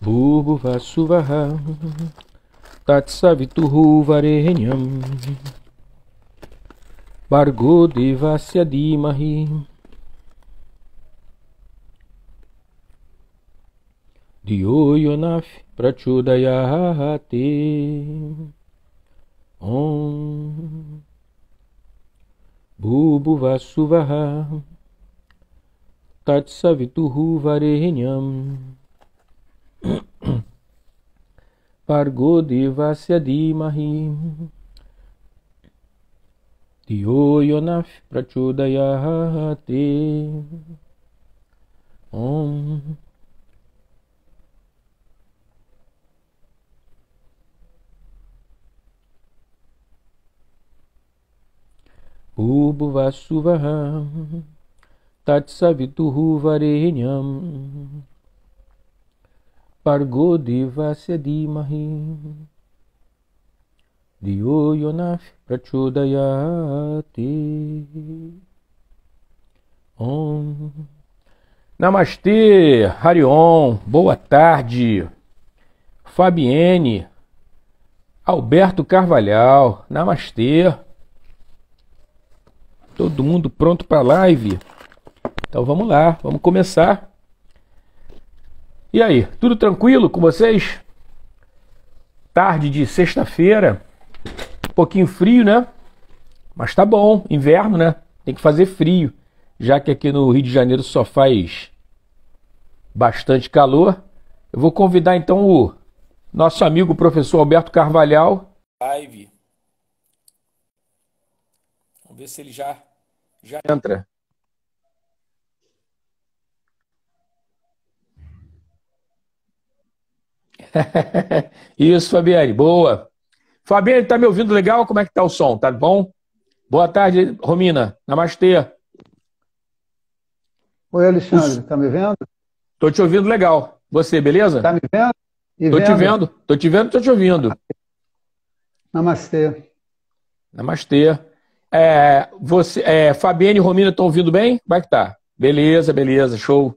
Bhuvasuvaha Tatsavituhu Varenyam Bhargo Devasya Dhimahi Dhiyo Yonah Prachodayate Om Bhuvasuvaha Tatsavituhu Varenyam Bhargo Devasya Dhimahi Dhiyo Yonah Prachodayate Om Bhuvasuvaha Tatsavituhu Varenyam Bhargo Devasya Dhimahi Dhiyo Yonah Prachodayate Om Namastê, Harion, boa tarde. Fabienne, Alberto Carvalhal, namastê. Todo mundo pronto para a live? Então vamos lá, vamos começar. E aí, tudo tranquilo com vocês? Tarde de sexta-feira, um pouquinho frio, né? Mas tá bom, inverno, né? Tem que fazer frio, já que aqui no Rio de Janeiro só faz bastante calor. Eu vou convidar então o nosso amigo professor Alberto Carvalhal. Live. Vamos ver se ele já entra. Isso, Fabiane, boa. Fabiane, tá me ouvindo legal? Como é que tá o som? Tá bom? Boa tarde, Romina. Namastê. Oi, Alexandre, tá me vendo? Tô te ouvindo legal. Você, beleza? Tá me vendo? Tô te vendo, tô te vendo, tô te ouvindo. Namastê. Namastê. Fabiane e Romina estão ouvindo bem? Como é que tá? Beleza, beleza, show.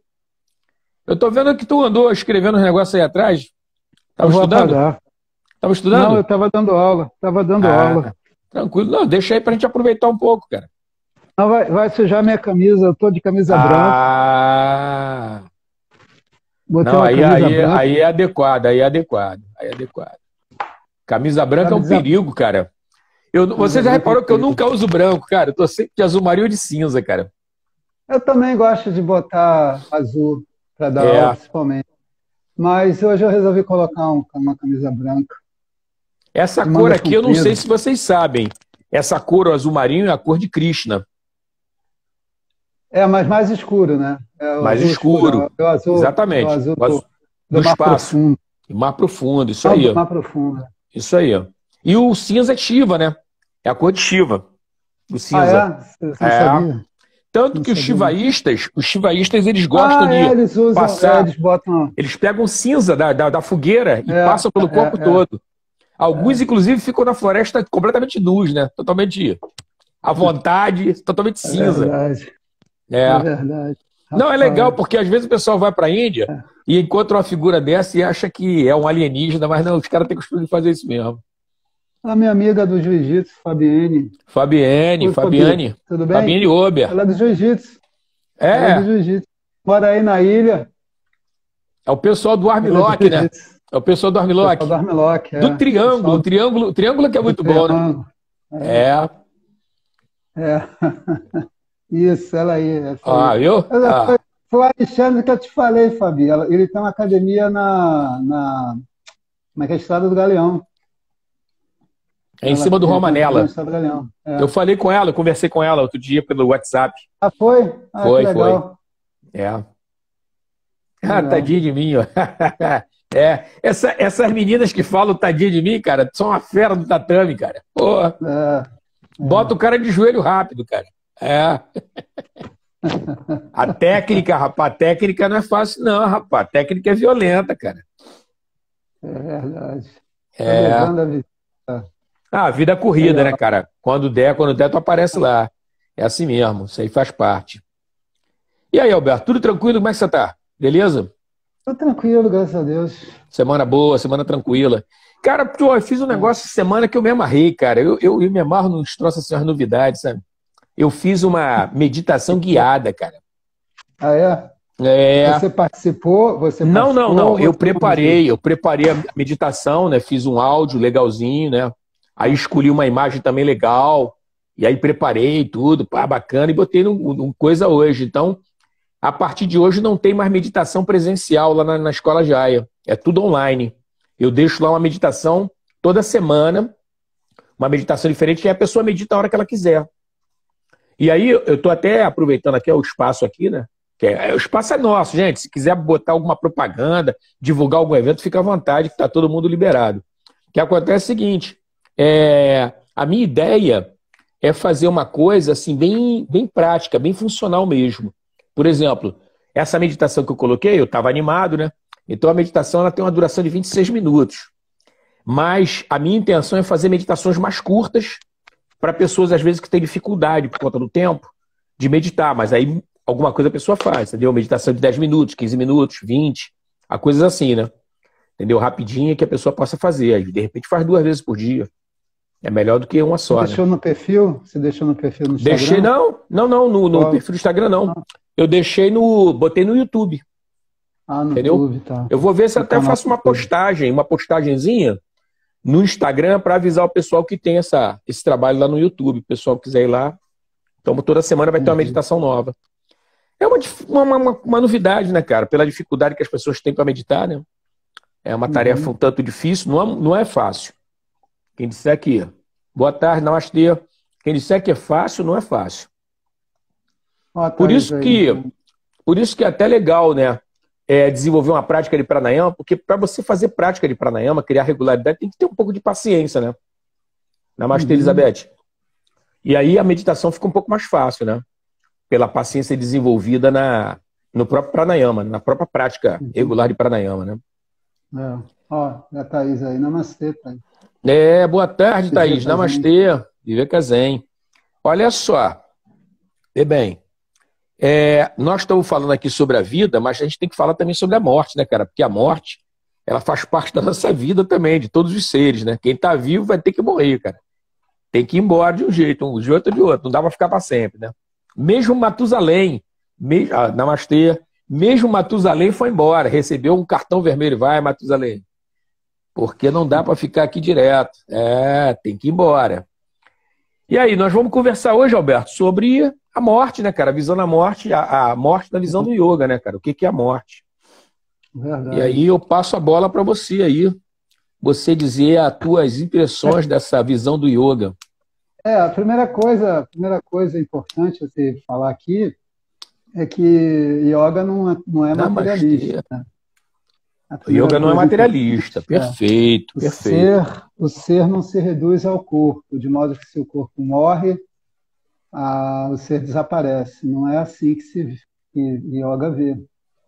Eu tô vendo que tu andou escrevendo uns negócios aí atrás. Tava estudando? Tava estudando? Não, eu tava dando aula. Tranquilo. Não, deixa aí pra gente aproveitar um pouco, cara. Não, vai sujar minha camisa, eu tô de camisa branca. Botei Não, uma camisa branca. aí é adequado. Camisa branca é um perigo, cara. Você já reparou que eu nunca uso branco, cara? Eu tô sempre de azul marinho ou de cinza, cara. Eu também gosto de botar azul para dar aula, principalmente. Mas hoje eu resolvi colocar uma camisa branca. Essa cor aqui, eu não sei se vocês sabem. Essa cor, o azul marinho, é a cor de Krishna. Mas mais escuro, né? Mais escuro. É o azul, exatamente. O azul O azul do mar espaço. profundo. Mar profundo, isso aí. Mar profundo. Isso aí. E o cinza é Shiva, né? É a cor de Shiva. O cinza. Você sabia? Tanto que os shivaístas, eles gostam de eles usam, passar. Eles botam. Eles pegam cinza da fogueira e passam pelo corpo todo. Alguns, inclusive, ficam na floresta completamente nus, né? Totalmente à vontade, totalmente cinza. É verdade. Não, é legal, porque às vezes o pessoal vai para a Índia e encontra uma figura dessa e acha que é um alienígena, mas não, os caras têm costume de fazer isso mesmo. A minha amiga do jiu-jitsu, Fabienne. Fabiane. Tudo bem? Fabienne Ober. Ela é do jiu-jitsu. Mora aí na ilha. É o pessoal do Armlock, né? É o pessoal do Armlock. Do Triângulo. O Triângulo que é muito bom, né? Isso, ela aí. Viu? Foi o Alexandre que eu te falei, Fabi. Ele tem uma academia como é que é a Estrada do Galeão. É em cima do Romanella. É. Eu falei com ela, eu conversei com ela outro dia pelo WhatsApp. Foi? Foi, que legal. Tadinho de mim, ó. Essas meninas que falam tadinho de mim, cara, são uma fera do tatame, cara. Porra. Bota o cara de joelho rápido, cara. A técnica, rapaz, a técnica não é fácil, não, rapaz. A técnica é violenta, cara. É verdade. A vida corrida, né, cara? Quando der, tu aparece lá. É assim mesmo, isso aí faz parte. E aí, Alberto, tudo tranquilo? Como é que você tá? Beleza? Tô tranquilo, graças a Deus. Semana boa, semana tranquila. Cara, pô, eu fiz um negócio essa semana que eu me amarrei, cara. Eu me amarro nos troços, assim, as novidades, sabe? Eu fiz uma meditação guiada, cara. Ah, é? É. Você participou? Você Não, não, participou não. ou Eu você conduziu? preparei a meditação, né? Fiz um áudio legalzinho, né? Aí Ah, escolhi uma imagem também legal. E aí preparei tudo, pá, bacana, e botei no coisa hoje. Então, a partir de hoje não tem mais meditação presencial lá na Escola Jaia. É tudo online. Eu deixo lá uma meditação toda semana, uma meditação diferente, e a pessoa medita a hora que ela quiser. E aí eu estou até aproveitando aqui o espaço aqui, né? O espaço é nosso, gente. Se quiser botar alguma propaganda, divulgar algum evento, fica à vontade, que está todo mundo liberado. O que acontece é o seguinte: a minha ideia é fazer uma coisa assim bem prática, bem funcional mesmo. Por exemplo, essa meditação que eu coloquei, eu estava animado, né? Então a meditação ela tem uma duração de 26 minutos. Mas a minha intenção é fazer meditações mais curtas para pessoas, às vezes, que têm dificuldade por conta do tempo de meditar. Mas aí alguma coisa a pessoa faz, entendeu? Meditação de 10 minutos, 15 minutos, 20, a coisas assim, né? Entendeu? Rapidinha que a pessoa possa fazer. Aí, de repente, faz 2 vezes por dia. É melhor do que uma você só, né? deixou no perfil? Você deixou no perfil no Deixei, Instagram? não, no Qual? perfil do Instagram, não. Ah, Eu botei no YouTube, no entendeu? YouTube, tá. Eu vou ver se No até canal faço do YouTube. uma postagenzinha no Instagram para avisar o pessoal que tem esse trabalho lá no YouTube. O pessoal que quiser ir lá. Então, toda semana vai ter uma Entendi. meditação nova. É uma novidade, né, cara? Pela dificuldade que as pessoas têm para meditar, né? É uma tarefa Uhum. um tanto difícil, não é fácil. Quem disser que boa tarde, namastê. Quem disser que é fácil, não é fácil. Ó, a Por Thaís isso aí. que, por isso que é até legal, né? Desenvolver uma prática de pranayama, porque para você fazer prática de pranayama, criar regularidade, tem que ter um pouco de paciência, né? Namastê, Uhum. Elizabeth. E aí a meditação fica um pouco mais fácil, né? Pela paciência desenvolvida no próprio pranayama, na própria prática Uhum. regular de pranayama, né? É. Ó, a Thaís aí. Namastê, Thaís. Boa tarde, Thaís. Viveka Zen. Namastê. Viveka Zen. Olha só, bem, nós estamos falando aqui sobre a vida, mas a gente tem que falar também sobre a morte, né, cara? Porque a morte, ela faz parte da nossa vida também, de todos os seres, né? Quem está vivo vai ter que morrer, cara. Tem que ir embora de um jeito, de outro de outro. Não dá para ficar para sempre, né? Mesmo Matusalém, namastê, mesmo Matusalém foi embora, recebeu um cartão vermelho, vai, Matusalém. Porque não dá para ficar aqui direto. Tem que ir embora. E aí, nós vamos conversar hoje, Alberto, sobre a morte, né, cara? A visão da morte, a morte na visão do yoga, né, cara? O que é a morte? E Verdade. aí eu passo a bola para você aí, você dizer as tuas impressões dessa visão do yoga. A primeira coisa importante você falar aqui é que yoga não é materialista. Namastê. A O primeira yoga não é coisa materialista. importante é Perfeito, perfeito. o ser não se reduz ao corpo, de modo que se o corpo morre, o ser desaparece. Não é assim que yoga vê.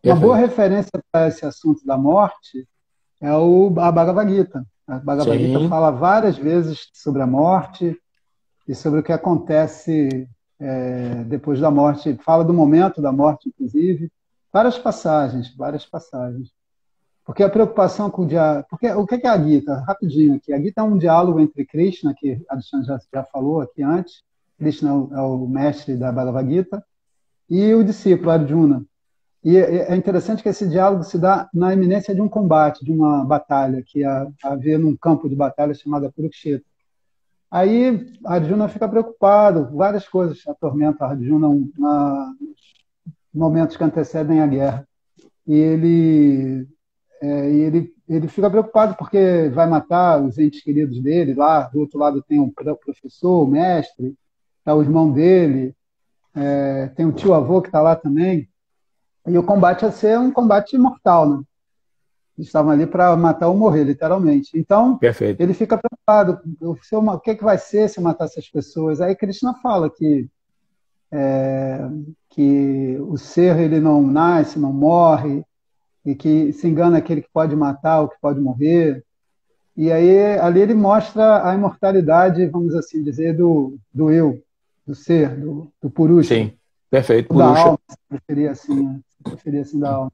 Uma boa Perfeito. referência para esse assunto da morte é a Bhagavad Gita. A Bhagavad Gita Sim, fala várias vezes sobre a morte e sobre o que acontece depois da morte. Fala do momento da morte, inclusive. Várias passagens, várias passagens. Porque a preocupação com o diálogo. Porque o que é a Gita? Rapidinho aqui. A Gita é um diálogo entre Krishna, que a Alexandre já falou aqui antes. Krishna é o mestre da Bhagavad Gita, e o discípulo Arjuna. E é interessante que esse diálogo se dá na iminência de um combate, de uma batalha, que havia num campo de batalha chamado Kurukshetra. Aí Arjuna fica preocupado, várias coisas atormentam Arjuna nos momentos que antecedem a guerra. E ele fica preocupado porque vai matar os entes queridos dele. Lá do outro lado tem o professor, o mestre, tá o irmão dele, tem o tio-avô que está lá também. E o combate ia ser um combate mortal, né? Eles estavam ali para matar ou morrer, literalmente. Então, perfeito. ele fica preocupado. O que vai ser se eu matar essas pessoas? Aí Krishna fala que o ser ele não nasce, não morre, e que se engana aquele que pode matar ou que pode morrer. E aí ali ele mostra a imortalidade, vamos assim dizer, do eu, do ser, do Purusha, Sim, perfeito. ou da Purusha. alma, se preferir assim, da alma.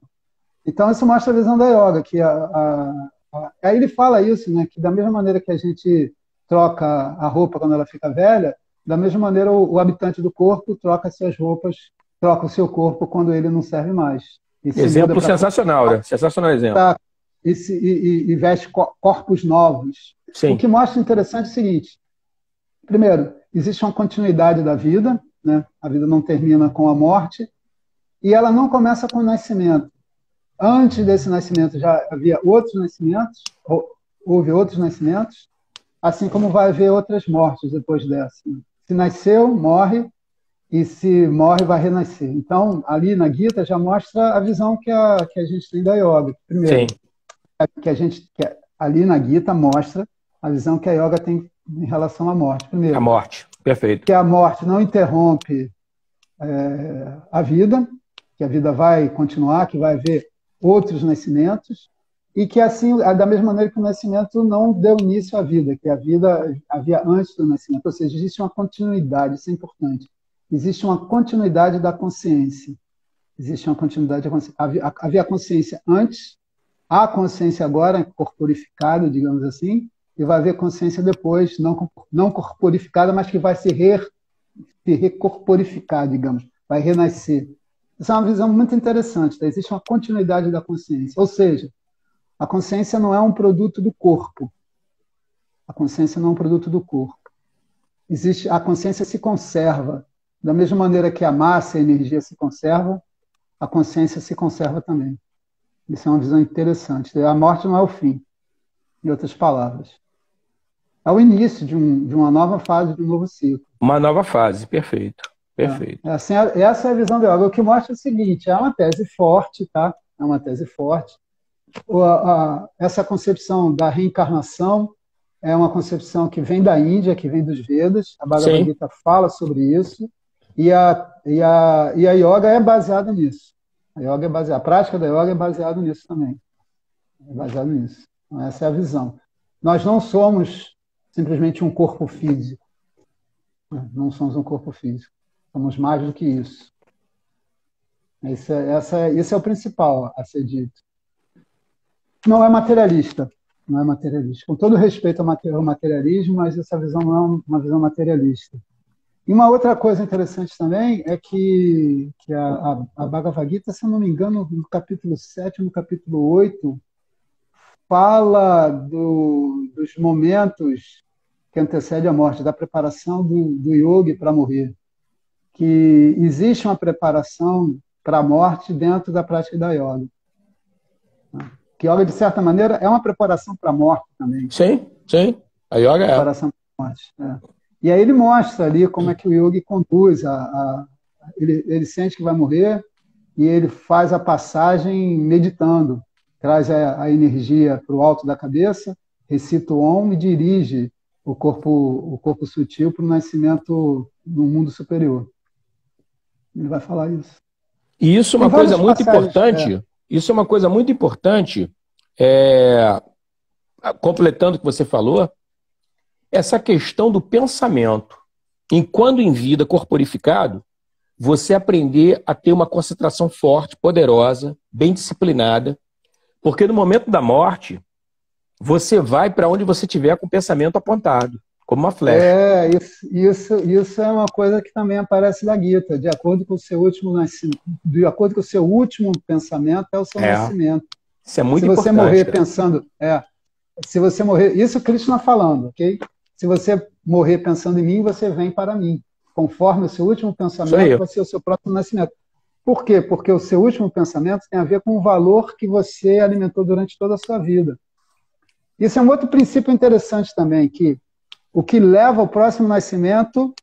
Então, isso mostra a visão da yoga, que aí ele fala isso, né, que da mesma maneira que a gente troca a roupa quando ela fica velha, da mesma maneira o habitante do corpo troca suas roupas, troca o seu corpo quando ele não serve mais. E se Exemplo muda pra sensacional, né? Sensacional exemplo. e veste corpos novos. O Sim. que mostra interessante é o seguinte: primeiro, existe uma continuidade da vida, né? A vida não termina com a morte, e ela não começa com o nascimento. Antes desse nascimento já havia outros nascimentos, houve outros nascimentos, assim como vai haver outras mortes depois dessa. Se nasceu, morre, e se morre, vai renascer. Então, ali na Gita já mostra a visão que a gente tem da yoga. Primeiro, Sim. ali na Gita mostra a visão que a yoga tem em relação à morte. Primeiro, A morte. Perfeito. que a morte não interrompe a vida, que a vida vai continuar, que vai haver outros nascimentos, e que assim, da mesma maneira que o nascimento não deu início à vida, que a vida havia antes do nascimento, ou seja, existe uma continuidade, isso é importante. Existe uma continuidade da consciência. Existe uma continuidade da consciência. Havia a consciência antes, há a consciência agora corporificada, digamos assim, e vai haver consciência depois, não corporificada, mas que vai se recorporificar, digamos, vai renascer. Essa é uma visão muito interessante. Tá? Existe uma continuidade da consciência. Ou seja, a consciência não é um produto do corpo. A consciência não é um produto do corpo. A consciência se conserva. Da mesma maneira que a massa e a energia se conservam, a consciência se conserva também. Isso é uma visão interessante. A morte não é o fim, em outras palavras. É o início de uma nova fase, de um novo ciclo. Uma nova fase, perfeito. Perfeito. Essa é a visão da yoga. O que mostra é o seguinte, é uma tese forte, tá? É uma tese forte. Essa concepção da reencarnação é uma concepção que vem da Índia, que vem dos Vedas. A Bhagavad Gita fala sobre isso. E a yoga é baseada nisso. A prática da yoga é baseada nisso também. É baseada nisso. Então, essa é a visão. Nós não somos simplesmente um corpo físico. Não somos um corpo físico. Somos mais do que isso. Esse é o principal a ser dito. Não é materialista. Não é materialista. Com todo respeito ao materialismo, mas essa visão não é uma visão materialista. E uma outra coisa interessante também é que a Bhagavad Gita, se eu não me engano, no capítulo 7, no capítulo 8, fala dos momentos que antecedem a morte, da preparação do yogi para morrer. Que existe uma preparação para a morte dentro da prática da yoga. Que yoga, de certa maneira, é uma preparação para a morte também. Sim, sim. A yoga é. Preparação para a morte. E aí ele mostra ali como é que o yogi conduz. Ele sente que vai morrer e ele faz a passagem meditando. Traz a energia para o alto da cabeça, recita o Om e dirige o corpo sutil para o nascimento no mundo superior. Ele vai falar isso. E isso é uma coisa muito importante. Isso é uma coisa muito importante, completando o que você falou, essa questão do pensamento. Enquanto em vida, corporificado, você aprender a ter uma concentração forte, poderosa, bem disciplinada, porque no momento da morte, você vai para onde você tiver com o pensamento apontado, como uma flecha. Isso é uma coisa que também aparece na Gita. De acordo com o seu último nascimento, de acordo com o seu último pensamento, é o seu nascimento. Isso é muito importante. Se você morrer pensando... se você morrer... Isso Krishna falando, ok? Se você morrer pensando em mim, você vem para mim. Conforme o seu último pensamento, vai ser o seu próprio nascimento. Por quê? Porque o seu último pensamento tem a ver com o valor que você alimentou durante toda a sua vida. Isso é um outro princípio interessante também, que o que leva ao próximo nascimento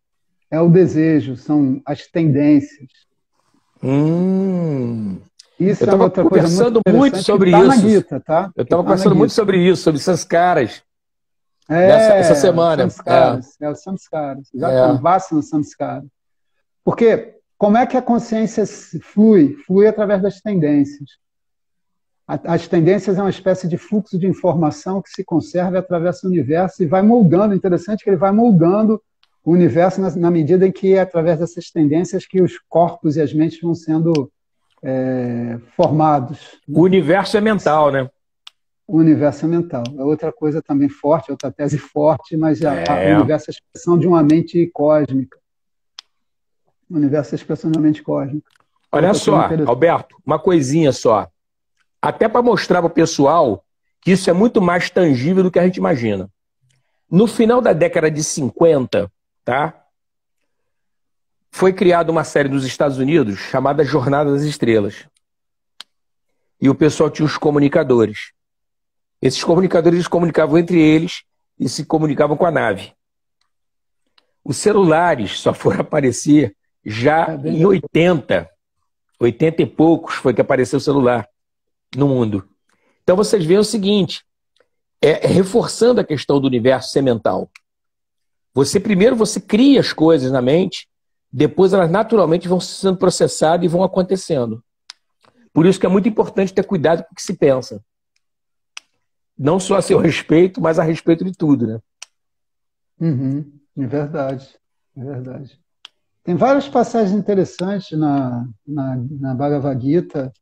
é o desejo, são as tendências. Isso eu estava conversando muito sobre isso. Na Gita, tá? Eu estava conversando muito sobre isso, sobre sanskaras. Essa semana. Os samskaras. Já conversam nos samskaras. Porque como é que a consciência flui? Flui através das tendências. As tendências é uma espécie de fluxo de informação que se conserva e atravessa o universo e vai moldando. Interessante que ele vai moldando o universo na medida em que é através dessas tendências que os corpos e as mentes vão sendo formados. O universo é mental, né? O universo é mental. É outra coisa também forte, outra tese forte, mas o universo é a expressão de uma mente cósmica. O universo é a expressão de uma mente cósmica. Olha só, Alberto, uma coisinha só. Até para mostrar para o pessoal que isso é muito mais tangível do que a gente imagina. No final da década de 50, tá? Foi criada uma série nos Estados Unidos chamada Jornada das Estrelas. E o pessoal tinha os comunicadores. Esses comunicadores se comunicavam entre eles e se comunicavam com a nave. Os celulares só foram aparecer já em 80 e poucos foi que apareceu o celular no mundo. Então vocês veem o seguinte, reforçando a questão do universo ser mental. Primeiro você cria as coisas na mente, depois elas naturalmente vão sendo processadas e vão acontecendo. Por isso que é muito importante ter cuidado com o que se pensa. Não só a seu respeito, mas a respeito de tudo, né? É verdade, é verdade. Tem várias passagens interessantes na Bhagavad Gita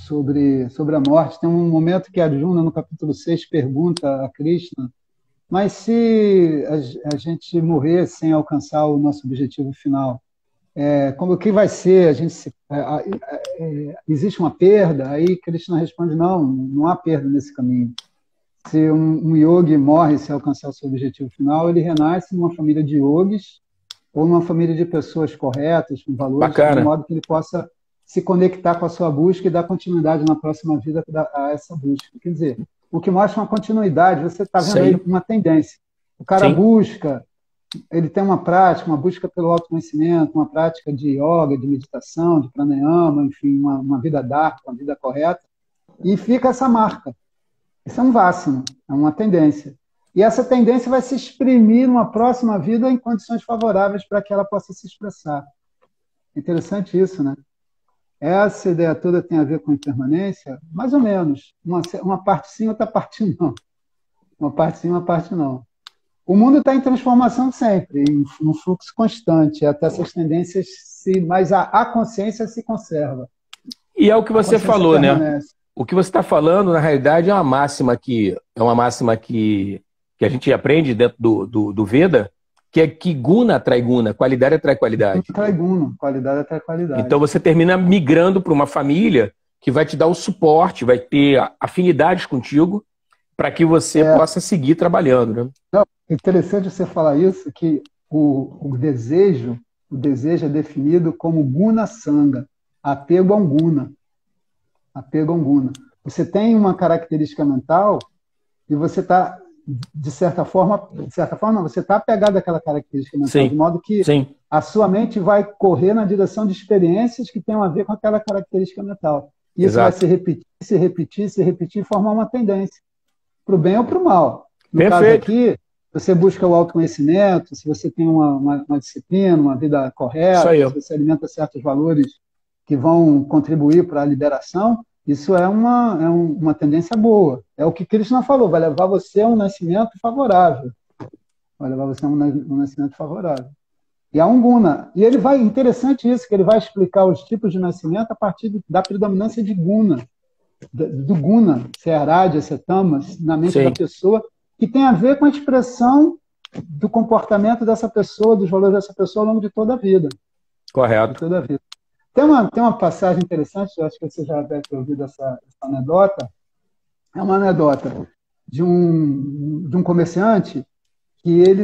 sobre a morte. Tem um momento que a Arjuna, no capítulo 6, pergunta a Krishna, mas se a gente morrer sem alcançar o nosso objetivo final, como que vai ser? Existe uma perda? Aí Krishna responde, não há perda nesse caminho. Se um yogi morre sem alcançar o seu objetivo final, ele renasce numa família de yogis ou numa família de pessoas corretas, com valores, de modo que ele possa se conectar com a sua busca e dar continuidade na próxima vida a essa busca. Quer dizer, o que mostra uma continuidade, você está vendo aí uma tendência. O cara busca, ele tem uma prática, uma busca pelo autoconhecimento, uma prática de yoga, de meditação, de pranayama, enfim, uma vida dharma, uma vida correta, e fica essa marca. Isso é um vássana, é uma tendência. E essa tendência vai se exprimir numa próxima vida em condições favoráveis para que ela possa se expressar. Interessante isso, né? Essa ideia toda tem a ver com impermanência? Mais ou menos. Uma parte sim, outra parte não. Uma parte sim, uma parte não. O mundo está em transformação sempre, em um fluxo constante, até essas tendências, mas a consciência se conserva. E é o que você falou, né? O que você está falando, na realidade, é uma máxima que a gente aprende dentro do Veda, que é que guna atrai guna, qualidade atrai qualidade. Atrai guna, qualidade atrai qualidade. Então você termina migrando para uma família que vai te dar o suporte, vai ter afinidades contigo para que você possa seguir trabalhando, né? Não, é interessante você falar isso, que o desejo é definido como guna sanga, apego a um guna. Apego a um guna. Você tem uma característica mental e você está, de certa forma, você está apegado àquela característica mental, de modo que a sua mente vai correr na direção de experiências que tenham a ver com aquela característica mental. E isso vai se repetir e formar uma tendência, para o bem ou para o mal. No caso aqui, você busca o autoconhecimento, se você tem uma disciplina, uma vida correta, se você alimenta certos valores que vão contribuir para a liberação, isso é uma tendência boa. É o que Krishna falou, vai levar você a um nascimento favorável. Vai levar você a um nascimento favorável. E há um guna. E interessante isso, que ele vai explicar os tipos de nascimento a partir da predominância de guna. Do guna, se é aradya, se é tamas, na mente da pessoa, que tem a ver com a expressão do comportamento dessa pessoa, dos valores dessa pessoa ao longo de toda a vida. Correto. De toda a vida. Tem uma passagem interessante, eu acho que você já deve ter ouvido essa anedota. É uma anedota de um comerciante que ele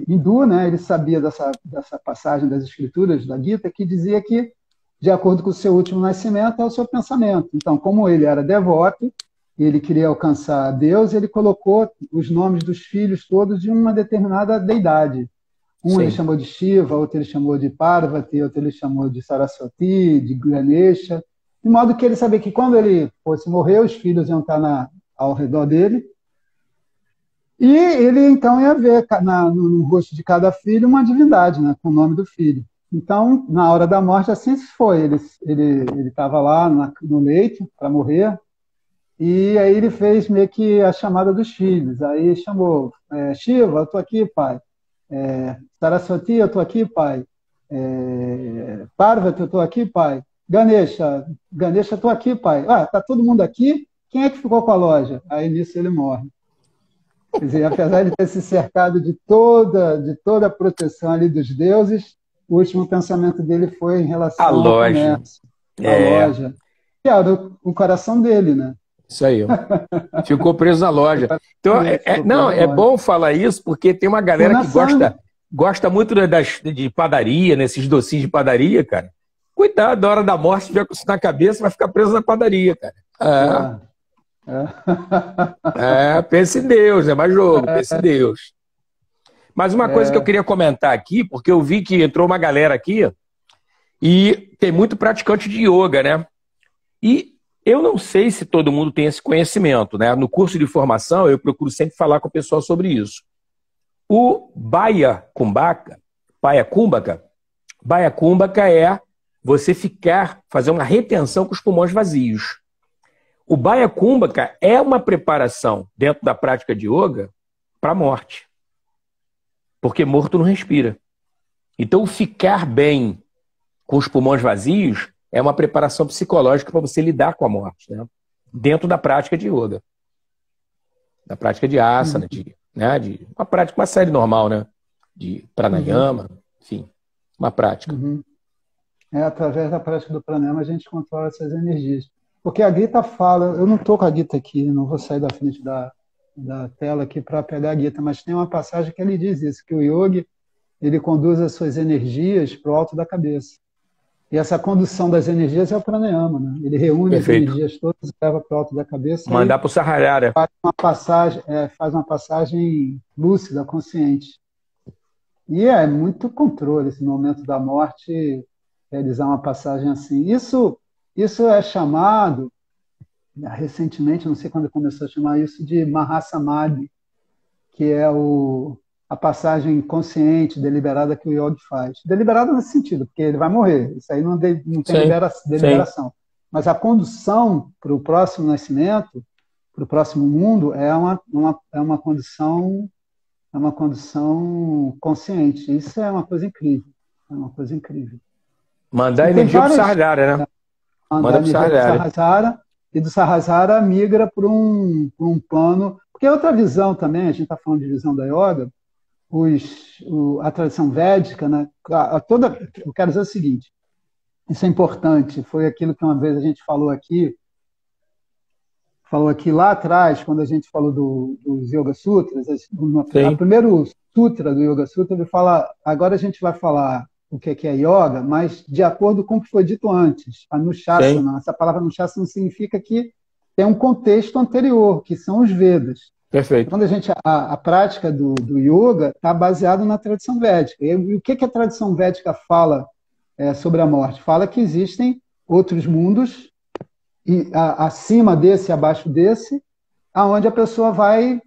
hindu, né? Ele sabia dessa passagem das escrituras da Gita, que dizia que, de acordo com o seu último nascimento, é o seu pensamento. Então, como ele era devoto, ele queria alcançar Deus, ele colocou os nomes dos filhos todos de uma determinada deidade. Ele chamou de Shiva, outro ele chamou de Parvati, outro ele chamou de Saraswati, de Ganesha, de modo que ele sabia que quando ele fosse morrer, os filhos iam estar ao redor dele, e ele então ia ver no rosto de cada filho uma divindade, né, com o nome do filho. Então, na hora da morte, assim foi. Ele estava lá no leito para morrer, e aí ele fez meio que a chamada dos filhos. Aí chamou, Shiva, eu estou aqui, pai. Saraswati, eu estou aqui, pai. Parvati, eu estou aqui, pai. Ganesha, estou aqui, pai. Ah, está todo mundo aqui? Quem é que ficou com a loja? Aí nisso ele morre. Quer dizer, apesar de ter se cercado de toda a proteção ali dos deuses, o último pensamento dele foi em A relação ao loja. comércio, à loja. Que era o coração dele, né? Isso aí. Ficou preso na loja. Então, não, é bom falar isso, porque tem uma galera que gosta muito de padaria, nesses docinhos de padaria, cara. Cuidado, na hora da morte, se tiver com isso na cabeça, vai ficar preso na padaria, cara. Pense em Deus, é mais jogo, pense em Deus. Mas uma coisa que eu queria comentar aqui, porque eu vi que entrou uma galera aqui e tem muito praticante de yoga, né? E eu não sei se todo mundo tem esse conhecimento, né? No curso de formação, eu procuro sempre falar com o pessoal sobre isso. O Baya Kumbhaka é você fazer uma retenção com os pulmões vazios. O Baya Kumbhaka é uma preparação dentro da prática de yoga para a morte. Porque morto não respira. Então, ficar bem com os pulmões vazios é uma preparação psicológica para você lidar com a morte, né? Dentro da prática de yoga. Da prática de asana, uma prática, uma série normal, né? De pranayama, enfim, uma prática. Através da prática do pranayama a gente controla essas energias. Porque a Gita fala, eu não estou com a Gita aqui, não vou sair da frente da tela aqui para pegar a Gita, mas tem uma passagem que ele diz isso, que o yogi, ele conduz as suas energias para o alto da cabeça. E essa condução das energias é o pranayama, né? Ele reúne as energias todas e leva para o alto da cabeça. Mandar para o Sahasrara. Faz uma passagem lúcida, consciente. E é muito controle, esse momento da morte, realizar uma passagem assim. Isso é chamado, recentemente, não sei quando começou a chamar isso, de Mahasamadhi, que é a passagem consciente, deliberada que o yogi faz. Deliberada nesse sentido, porque ele vai morrer. Isso aí não tem deliberação. Mas a condução para o próximo nascimento, para o próximo mundo, é uma condição consciente. Isso é uma coisa incrível. É uma coisa incrível. Mandar energia para o Sahasrara, né? Mandar energia para o Sahasrara, e do Sahasrara migra para um plano... Porque é outra visão também, a gente está falando de visão da yoga, a tradição védica, né? Eu quero dizer o seguinte, isso é importante, foi aquilo que uma vez a gente falou aqui lá atrás, quando a gente falou dos Yoga Sutras, o primeiro sutra do Yoga Sutra, ele fala, agora a gente vai falar o que é yoga, mas de acordo com o que foi dito antes, a Anushasana. Essa palavra Anushasana significa que tem um contexto anterior, que são os Vedas. Perfeito. Quando a prática do yoga está baseada na tradição védica. E o que a tradição védica fala sobre a morte? Fala que existem outros mundos, acima desse, abaixo desse, aonde a pessoa vai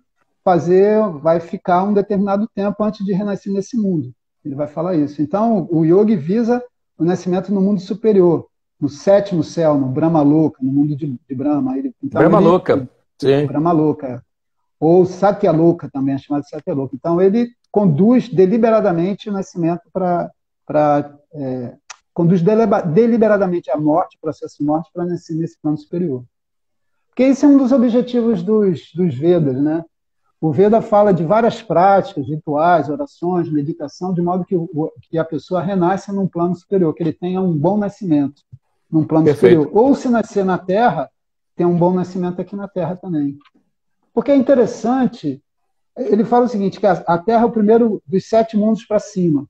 ficar um determinado tempo antes de renascer nesse mundo. Ele vai falar isso. Então, o yogi visa o nascimento no mundo superior, no sétimo céu, no Brahma Loka, no mundo de Brahma. Brahma Loka, sim. Brahma Loka. Ou Satya Loka também, é chamado de Satya Loka. Então, ele conduz deliberadamente o nascimento conduz deliberadamente a morte, o processo de morte, para nascer nesse plano superior. Porque esse é um dos objetivos dos Vedas, né? O Veda fala de várias práticas, rituais, orações, meditação, de modo que a pessoa renasça num plano superior, que ele tenha um bom nascimento num plano superior. Ou se nascer na Terra, tem um bom nascimento aqui na Terra também. Porque é interessante, ele fala o seguinte, que a Terra é o primeiro dos 7 mundos para cima,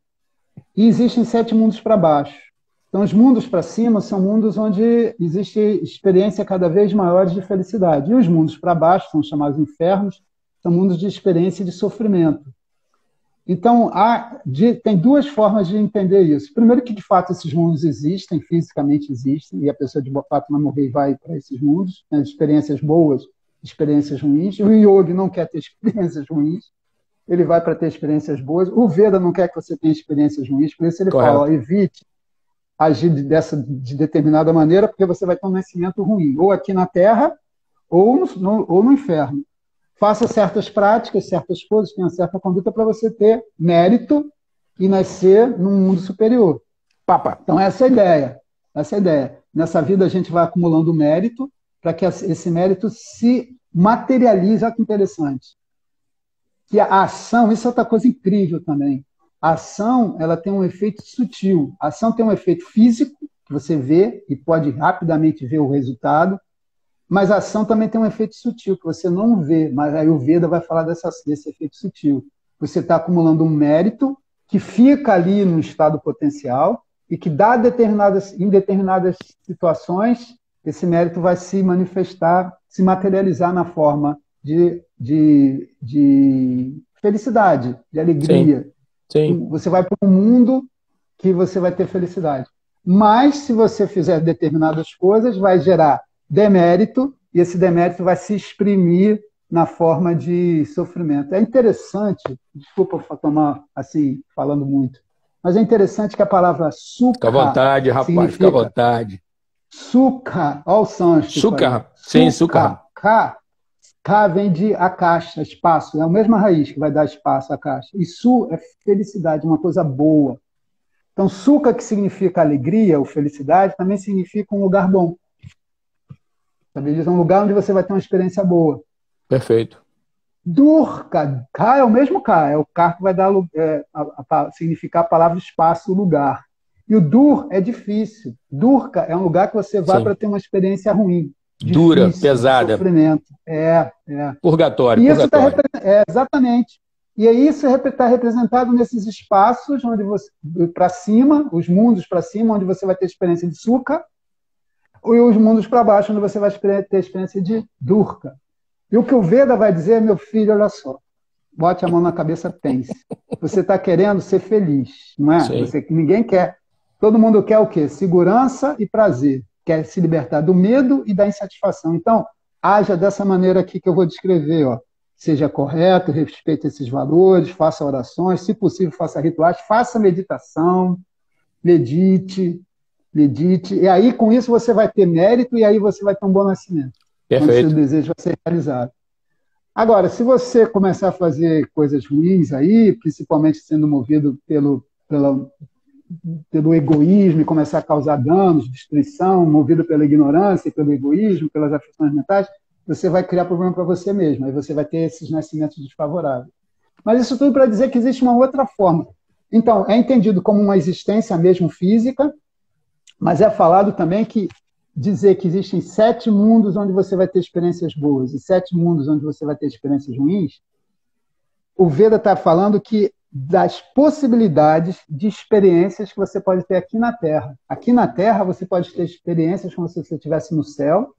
e existem 7 mundos para baixo. Então, os mundos para cima são mundos onde existe experiência cada vez maior de felicidade. E os mundos para baixo, são chamados infernos, são mundos de experiência e de sofrimento. Então, tem 2 formas de entender isso. Primeiro que, de fato, esses mundos existem, fisicamente existem, e a pessoa, de fato, vai morrer e vai para esses mundos, né, de experiências boas, experiências ruins. O yogi não quer ter experiências ruins, ele vai para ter experiências boas. O Veda não quer que você tenha experiências ruins, por isso ele fala, evite agir de determinada maneira, porque você vai ter um nascimento ruim, ou aqui na Terra, ou no inferno. Faça certas práticas, certas coisas, tenha certa conduta para você ter mérito e nascer num mundo superior. Papa. Então, essa é a ideia. Essa é a ideia. Nessa vida, a gente vai acumulando mérito para que esse mérito se materialize. Olha que interessante. Que a ação, isso é outra coisa incrível também. A ação, ela tem um efeito sutil. A ação tem um efeito físico, que você vê e pode rapidamente ver o resultado, mas a ação também tem um efeito sutil, que você não vê, mas aí o Veda vai falar desse efeito sutil. Você está acumulando um mérito que fica ali no estado potencial e que em determinadas situações, esse mérito vai se manifestar, se materializar na forma de felicidade, de alegria. Sim. Você vai para um mundo que você vai ter felicidade. Mas, se você fizer determinadas coisas, vai gerar demérito, e esse demérito vai se exprimir na forma de sofrimento. É interessante, desculpa tomar assim, falando muito, mas é interessante que a palavra sukha... Fica à vontade, rapaz, fica à vontade. Sukha, olha o sânscrito. Sukha, sim, sukha. Ka vem de akasha, espaço, é a mesma raiz que vai dar espaço à caixa. E su é felicidade, uma coisa boa. Então, sukha, que significa alegria ou felicidade, também significa um lugar bom. Sabe? É um lugar onde você vai ter uma experiência boa. Perfeito. Durka, ka é o mesmo ka, é o ka que vai dar significar a palavra espaço, lugar. E o dur é difícil. Durka é um lugar que você vai para ter uma experiência ruim. Dura, difícil, pesada. Sofrimento. Purgatório, e isso purgatório. Exatamente. E aí isso está representado nesses espaços onde você, para cima, os mundos para cima, onde você vai ter experiência de sukha, e os mundos para baixo, onde você vai ter experiência de durka. E o que o Veda vai dizer, meu filho, olha só, bote a mão na cabeça, pense. Você está querendo ser feliz, não é? Ninguém quer. Todo mundo quer o quê? Segurança e prazer. Quer se libertar do medo e da insatisfação. Então, haja dessa maneira aqui que eu vou descrever. Ó. Seja correto, respeite esses valores, faça orações, se possível, faça rituais, faça meditação, medite. E aí, com isso, você vai ter mérito e aí você vai ter um bom nascimento. Perfeito. Quando seu desejo vai ser realizado. Agora, se você começar a fazer coisas ruins aí, principalmente sendo movido pelo egoísmo e começar a causar danos, destruição, movido pela ignorância, pelo egoísmo, pelas aflições mentais, você vai criar problema para você mesmo, aí você vai ter esses nascimentos desfavoráveis. Mas isso tudo para dizer que existe uma outra forma. Então, é entendido como uma existência mesmo física, mas é falado também que dizer que existem 7 mundos onde você vai ter experiências boas e 7 mundos onde você vai ter experiências ruins, o Veda está falando que das possibilidades de experiências que você pode ter aqui na Terra. Aqui na Terra você pode ter experiências como se você estivesse no céu,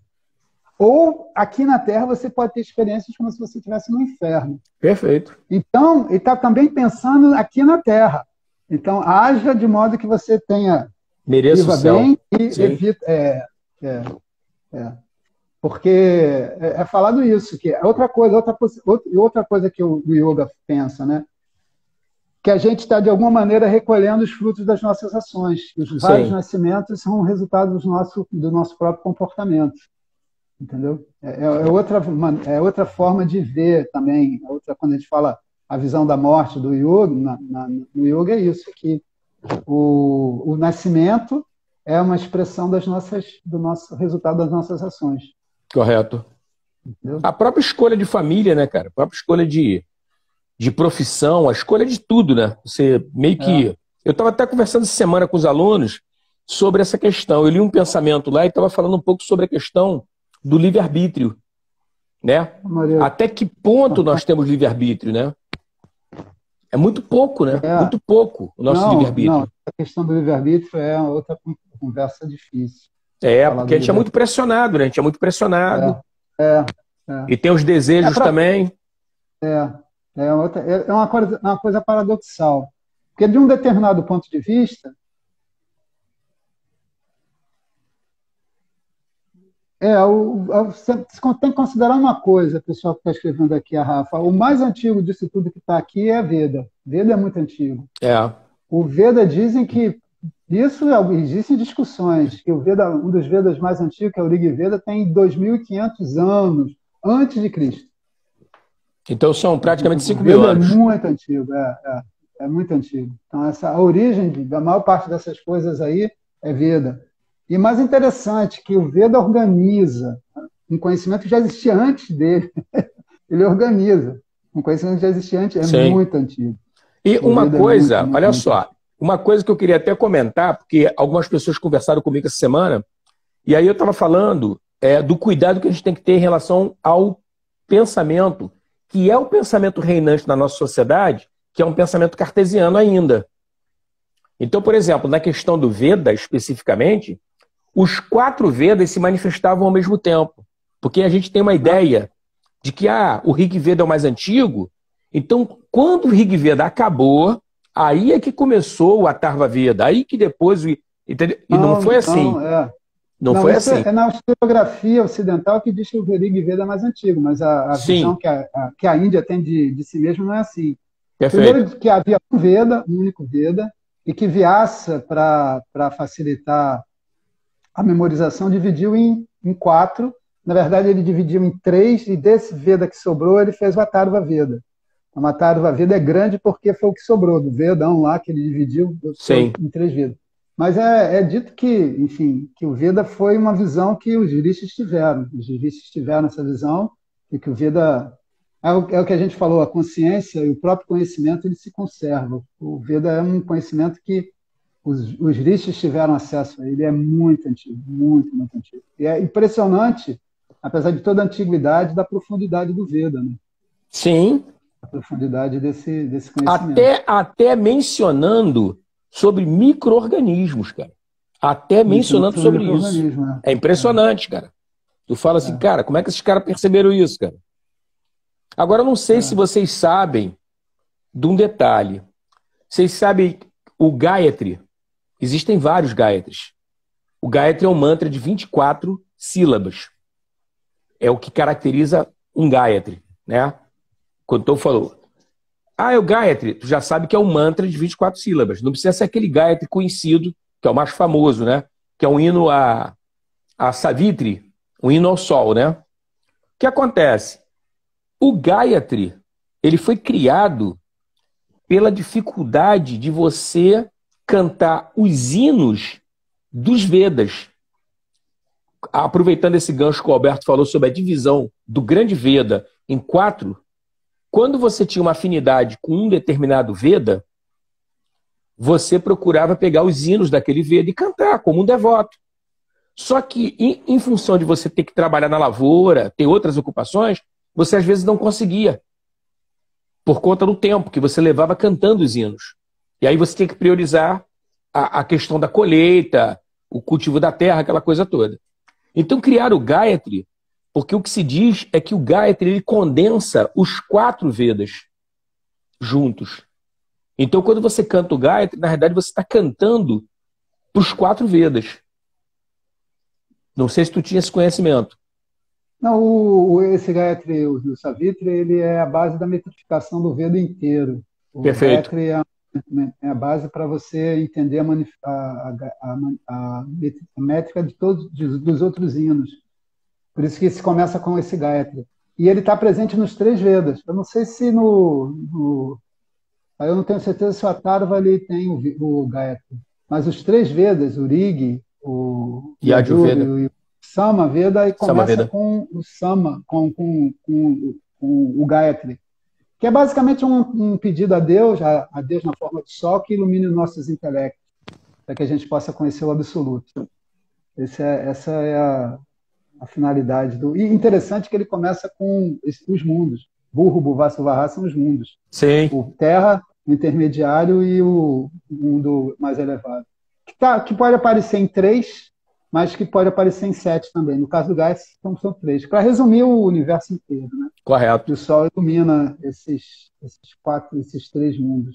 ou aqui na Terra você pode ter experiências como se você estivesse no inferno. Perfeito. Então, ele está também pensando aqui na Terra. Então, haja de modo que você tenha... Mereça o céu. Bem e evita... Porque é falado isso, que é outra coisa que o yoga pensa, né? Que a gente está, de alguma maneira, recolhendo os frutos das nossas ações. Os vários nascimentos são resultado do nosso próprio comportamento. Entendeu? É outra forma de ver também. Quando a gente fala a visão da morte do yoga, no yoga é isso, que o nascimento é uma expressão do nosso resultado das nossas ações. Correto. Entendeu? A própria escolha de família, né, cara? A própria escolha de profissão, a escolha de tudo, né? Você meio que... Eu estava até conversando essa semana com os alunos sobre essa questão. Eu li um pensamento lá e estava falando um pouco sobre a questão do livre-arbítrio, né? Até que ponto nós temos livre-arbítrio, né? É muito pouco, né? Muito pouco o nosso livre-arbítrio. Não, a questão do livre-arbítrio é outra conversa difícil. Porque a gente é muito pressionado, né? A gente é muito pressionado. E tem os desejos também. É uma coisa paradoxal. Porque, de um determinado ponto de vista, você tem que considerar uma coisa, pessoal que está escrevendo aqui, a Rafa. O mais antigo disso tudo que está aqui é Veda. Veda é muito antigo. O Veda dizem que existem discussões, que o Veda, um dos Vedas mais antigos, que é o Rig Veda, tem 2.500 anos antes de Cristo. Então são praticamente 5.000 anos. É muito antigo, É muito antigo. Então, a origem da maior parte dessas coisas aí é Veda. E mais interessante, que o Veda organiza um conhecimento que já existia antes dele. Ele organiza. Um conhecimento que já existia antes, é Sim. muito antigo. E O uma Veda é muito, coisa, muito, olha muito só, antigo. uma coisa que eu queria até comentar, porque algumas pessoas conversaram comigo essa semana, e aí eu estava falando do cuidado que a gente tem que ter em relação ao pensamento, que é o pensamento reinante na nossa sociedade, que é um pensamento cartesiano ainda. Então, por exemplo, na questão do Veda, especificamente, os 4 Vedas se manifestavam ao mesmo tempo. Porque a gente tem uma ideia de que o Rig Veda é o mais antigo, então, quando o Rig Veda acabou, aí é que começou o Atharva Veda, aí que depois... Entendeu? E não foi assim. Não Não, foi isso assim. é na historiografia ocidental que diz que o Rig Veda é mais antigo, mas a visão Sim, que a Índia tem de si mesma não é assim. perfeito. Primeiro, que havia um Veda, um único Veda, e que Vyasa, para facilitar a memorização, dividiu em 4. Na verdade, ele dividiu em 3, e desse Veda que sobrou, ele fez o Atharva Veda. O Atharva Veda é grande porque foi o que sobrou do Vedão lá, que ele dividiu Sim. em 3 Vedas. Mas é dito que, enfim, que o Veda foi uma visão que os rishis tiveram. Os rishis tiveram essa visão e que o Veda é o que a gente falou, a consciência e o próprio conhecimento ele se conserva. O Veda é um conhecimento que os rishis tiveram acesso a ele, é muito antigo, muito, muito antigo. E é impressionante, apesar de toda a antiguidade, da profundidade do Veda, né? Sim. A profundidade desse conhecimento. Até mencionando sobre micro-organismos, cara. Até mencionando sobre isso. Né? É impressionante, cara. Tu fala assim, cara, como é que esses caras perceberam isso, cara? Agora, eu não sei se vocês sabem de um detalhe. Vocês sabem o Gayatri? Existem vários Gayatris. O Gayatri é um mantra de 24 sílabas. É o que caracteriza um Gayatri, né? Quando tu falou, é o Gayatri, tu já sabe que é um mantra de 24 sílabas. Não precisa ser aquele Gayatri conhecido, que é o mais famoso, né? Que é um hino a Savitri, um hino ao sol, né? O que acontece? O Gayatri, ele foi criado pela dificuldade de você cantar os hinos dos Vedas. Aproveitando esse gancho que o Alberto falou sobre a divisão do grande Veda em 4, quando você tinha uma afinidade com um determinado Veda, você procurava pegar os hinos daquele Veda e cantar como um devoto. Só que, em função de você ter que trabalhar na lavoura, ter outras ocupações, você às vezes não conseguia, por conta do tempo que você levava cantando os hinos. E aí você tinha que priorizar a questão da colheita, o cultivo da terra, aquela coisa toda. Então criaram o Gayatri, porque o que se diz é que o Gayatri ele condensa os 4 Vedas juntos. Então quando você canta o Gayatri, na verdade você está cantando para os 4 Vedas. Não sei se tu tinha esse conhecimento. Não, esse Gayatri, o Savitri, ele é a base da metrificação do Veda inteiro. O Perfeito. Gayatri é a base para você entender a métrica de todos dos outros hinos. Por isso que se começa com esse Gayatri. E ele está presente nos 3 Vedas. Eu não sei se eu não tenho certeza se o Atharva ali tem o Gayatri. Mas os 3 Vedas, o Rig, o Yajur e o Sama Veda, e começa com o Sama, com o Gayatri, que é basicamente um pedido a Deus na forma de sol, que ilumine os nossos intelectos, para que a gente possa conhecer o absoluto. Essa é a finalidade do. E interessante que ele começa com os mundos. Burro, Bhuva, Suvaha são os mundos. Sim. O Terra, o intermediário e o mundo mais elevado. Que pode aparecer em 3, mas que pode aparecer em 7 também. No caso do Gás, são 3. Para resumir o universo inteiro, né? Correto. E o Sol ilumina esses 3 mundos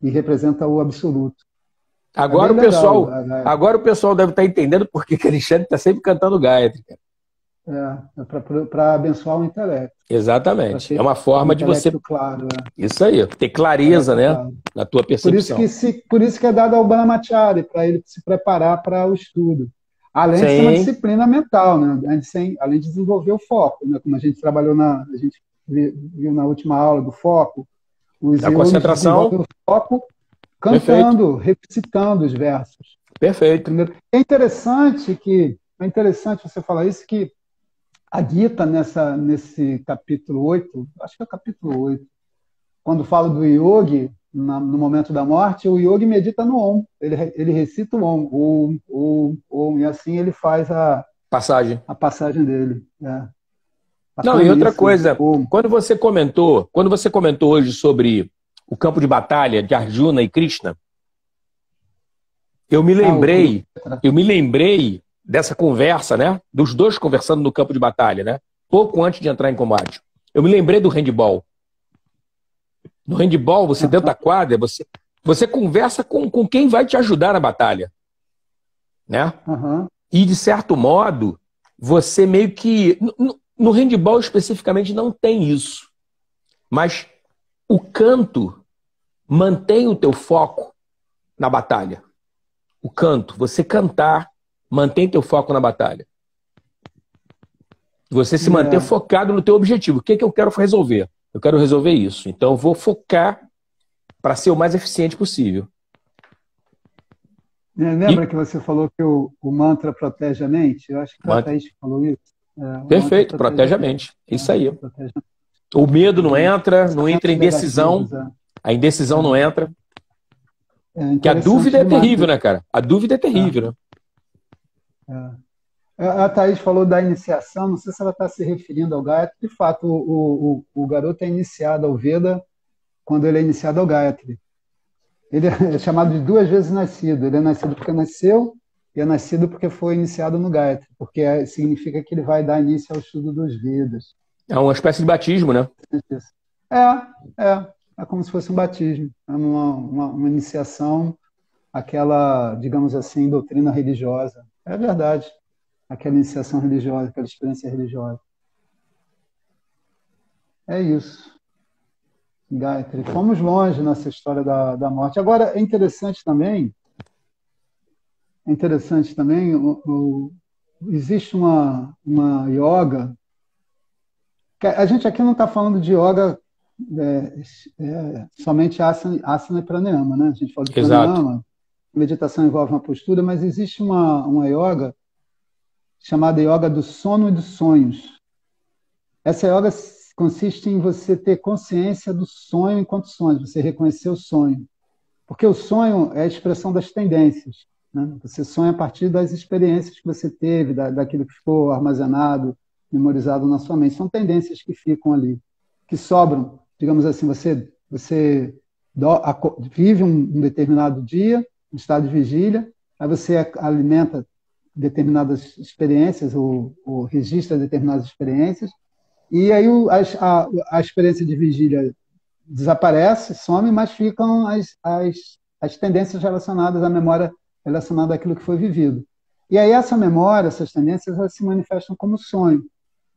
e representa o absoluto. Agora, o pessoal deve estar entendendo por que Alexandre está sempre cantando Gayatri. Para abençoar o intelecto. Exatamente. É uma forma de você... Claro, Isso aí, ter clareza, né? Claro. Na tua percepção. Por isso que é dado ao Brahmachari, para ele se preparar para o estudo. Além de ser uma disciplina mental, né? Além de desenvolver o foco, né? Como a gente trabalhou a gente viu na última aula do foco, Os A iogues concentração. desenvolvem o foco Perfeito. cantando, recitando os versos. Perfeito. Primeiro. É interessante você falar isso, que a Gita, nesse capítulo 8, acho que é o capítulo 8, quando fala do yogi, no momento da morte, o yogi medita no Om. Ele recita o Om, e assim ele faz Passagem. a passagem dele. É. Não, e Bacana outra isso, né? coisa, Om. quando você comentou hoje sobre o campo de batalha de Arjuna e Krishna, eu me lembrei, Kurukshetra. eu me lembrei dessa conversa, né? Dos dois conversando no campo de batalha, né? Pouco antes de entrar em combate. Eu me lembrei do handball. No handball, você dentro da quadra, você conversa com quem vai te ajudar na batalha, né? Uhum. E, de certo modo, você meio que... No handball, especificamente, não tem isso. Mas o canto mantém o teu foco na batalha. O canto, você cantar, mantém teu foco na batalha. Você se manter focado no teu objetivo. O que é que eu quero resolver? Eu quero resolver isso. Então, eu vou focar para ser o mais eficiente possível. Lembra que você falou que o mantra protege a mente? Eu acho que foi a Thaís que falou isso. Perfeito, protege a mente. Isso aí. Protege O medo não entra em decisão. negativos, A indecisão não entra. Que a interessante dúvida é demais. terrível, né, cara? A dúvida é terrível, né? A Thaís falou da iniciação, não sei se ela está se referindo ao Gayatri. De fato, o garoto é iniciado ao Veda quando ele é iniciado ao Gayatri. Ele é chamado de duas vezes nascido. Ele é nascido porque nasceu e é nascido porque foi iniciado no Gayatri, porque significa que ele vai dar início ao estudo dos Vedas. É uma espécie de batismo, né? É como se fosse um batismo, é uma iniciação, aquela, digamos assim, doutrina religiosa. É verdade, aquela iniciação religiosa, aquela experiência religiosa. É isso. Gayatri. Fomos longe nessa história da morte. Agora, é interessante também, existe uma yoga, que a gente aqui não está falando de yoga somente asana e pranayama, né? A gente fala de pranayama, meditação envolve uma postura, mas existe uma yoga chamada yoga do sono e dos sonhos. Essa yoga consiste em você ter consciência do sonho enquanto sonho, você reconhecer o sonho. Porque o sonho é a expressão das tendências, né? Você sonha a partir das experiências que você teve, daquilo que ficou armazenado, memorizado na sua mente. São tendências que ficam ali, que sobram. Digamos assim, você vive um determinado dia, um estado de vigília, aí você alimenta determinadas experiências, ou registra determinadas experiências, e aí a experiência de vigília desaparece, some, mas ficam as tendências relacionadas à memória, relacionada àquilo que foi vivido. E aí essa memória, essas tendências, elas se manifestam como sonho.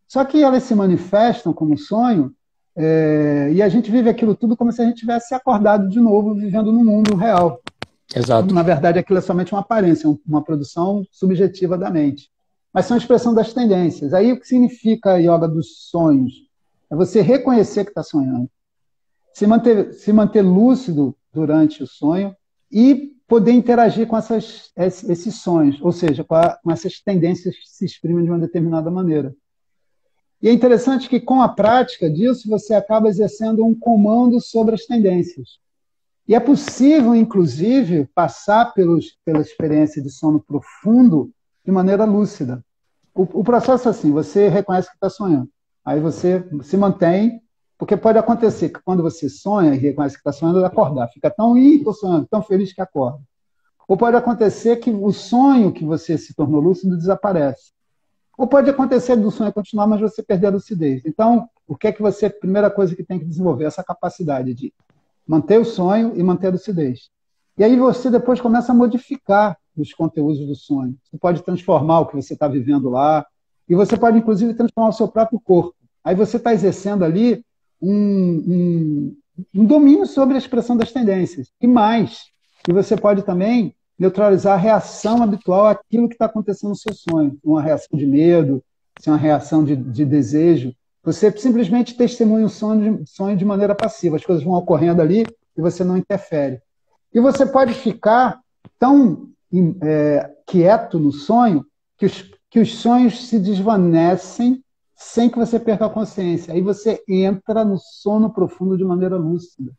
Só que elas se manifestam como sonho, e a gente vive aquilo tudo como se a gente tivesse acordado de novo, vivendo no mundo real. Exato. Na verdade, aquilo é somente uma aparência, uma produção subjetiva da mente. Mas são a expressão das tendências. Aí o que significa a yoga dos sonhos? É você reconhecer que está sonhando, se manter lúcido durante o sonho e poder interagir com esses sonhos, ou seja, com essas tendências que se exprimem de uma determinada maneira. E é interessante que, com a prática disso, você acaba exercendo um comando sobre as tendências. E é possível, inclusive, passar pela experiência de sono profundo de maneira lúcida. O processo é assim, você reconhece que está sonhando, aí você se mantém, porque pode acontecer que quando você sonha e reconhece que está sonhando, acordar, fica estou sonhando, tão feliz que acorda. Ou pode acontecer que o sonho que você se tornou lúcido desaparece. Ou pode acontecer do sonho continuar, mas você perder a lucidez. Então, o que é que você, primeira coisa que tem que desenvolver? Essa capacidade de manter o sonho e manter a lucidez. E aí você depois começa a modificar os conteúdos do sonho. Você pode transformar o que você está vivendo lá, e você pode, inclusive, transformar o seu próprio corpo. Aí você está exercendo ali um domínio sobre a expressão das tendências. E mais, que você pode também neutralizar a reação habitual àquilo que está acontecendo no seu sonho. Uma reação de medo, uma reação de desejo. Você simplesmente testemunha o sonho de maneira passiva. As coisas vão ocorrendo ali e você não interfere. E você pode ficar tão quieto no sonho que os sonhos se desvanecem sem que você perca a consciência. Aí você entra no sono profundo de maneira lúcida.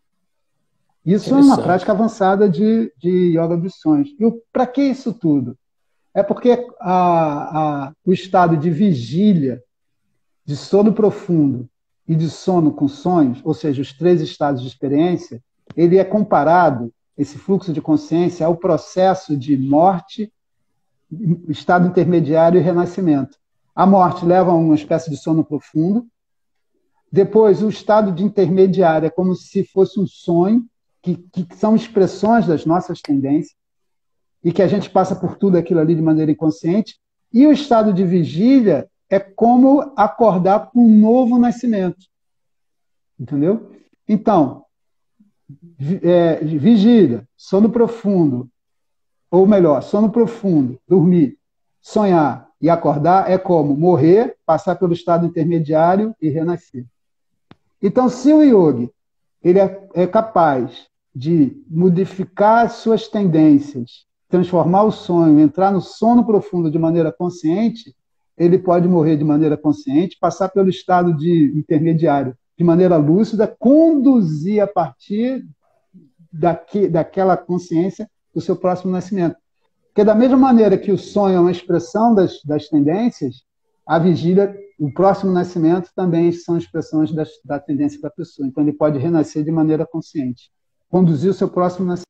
Isso é uma prática avançada de yoga dos sonhos. E para que isso tudo? É porque o estado de vigília, de sono profundo e de sono com sonhos, ou seja, os 3 estados de experiência, ele é comparado, esse fluxo de consciência, ao processo de morte, estado intermediário e renascimento. A morte leva a uma espécie de sono profundo. Depois, o estado de intermediário é como se fosse um sonho, que são expressões das nossas tendências, e que a gente passa por tudo aquilo ali de maneira inconsciente. E o estado de vigília é como acordar com um novo nascimento. Entendeu? Então, vigília, sono profundo, ou melhor, sono profundo, dormir, sonhar e acordar é como morrer, passar pelo estado intermediário e renascer. Então, se o yogi ele é capaz de modificar as suas tendências, transformar o sonho, entrar no sono profundo de maneira consciente, ele pode morrer de maneira consciente, passar pelo estado de intermediário de maneira lúcida, conduzir a partir daquela consciência o seu próximo nascimento. Porque da mesma maneira que o sonho é uma expressão das tendências, a vigília, o próximo nascimento também são expressões da tendência da pessoa. Então ele pode renascer de maneira consciente, conduzir o seu próximo nascimento.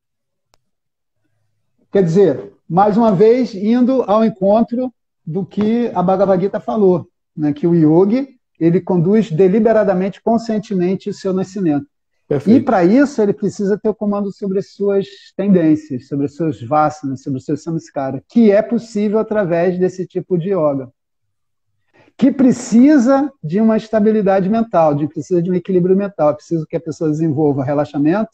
Quer dizer, mais uma vez, indo ao encontro do que a Bhagavad Gita falou, né? Que o yogi ele conduz deliberadamente, conscientemente o seu nascimento. Perfeito. E para isso ele precisa ter o comando sobre as suas tendências, sobre os seus vasanas, sobre os seus samskaras, que é possível através desse tipo de yoga, que precisa de uma estabilidade mental, precisa de um equilíbrio mental, é preciso que a pessoa desenvolva relaxamento,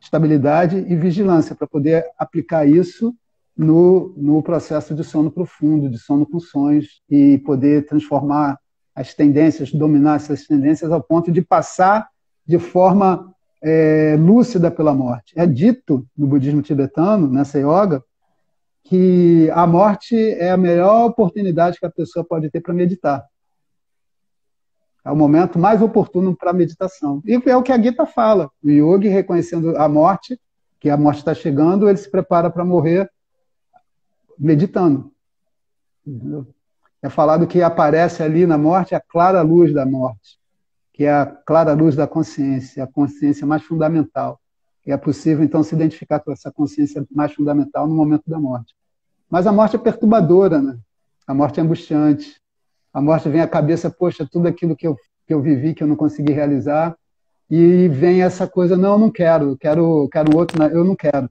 estabilidade e vigilância para poder aplicar isso no processo de sono profundo, de sono com sonhos, e poder transformar as tendências, dominar essas tendências ao ponto de passar de forma lúcida pela morte. É dito no budismo tibetano, nessa yoga, que a morte é a melhor oportunidade que a pessoa pode ter para meditar. É o momento mais oportuno para a meditação. E é o que a Gita fala. O yogi, reconhecendo a morte, que a morte está chegando, ele se prepara para morrer meditando. Entendeu? É falado que aparece ali na morte a clara luz da morte, que é a clara luz da consciência, a consciência mais fundamental. E é possível, então, se identificar com essa consciência mais fundamental no momento da morte. Mas a morte é perturbadora, né? A morte é angustiante. A morte vem à cabeça, poxa, tudo aquilo que eu vivi, que eu não consegui realizar, e vem essa coisa, não, eu não quero, quero outro, eu não quero.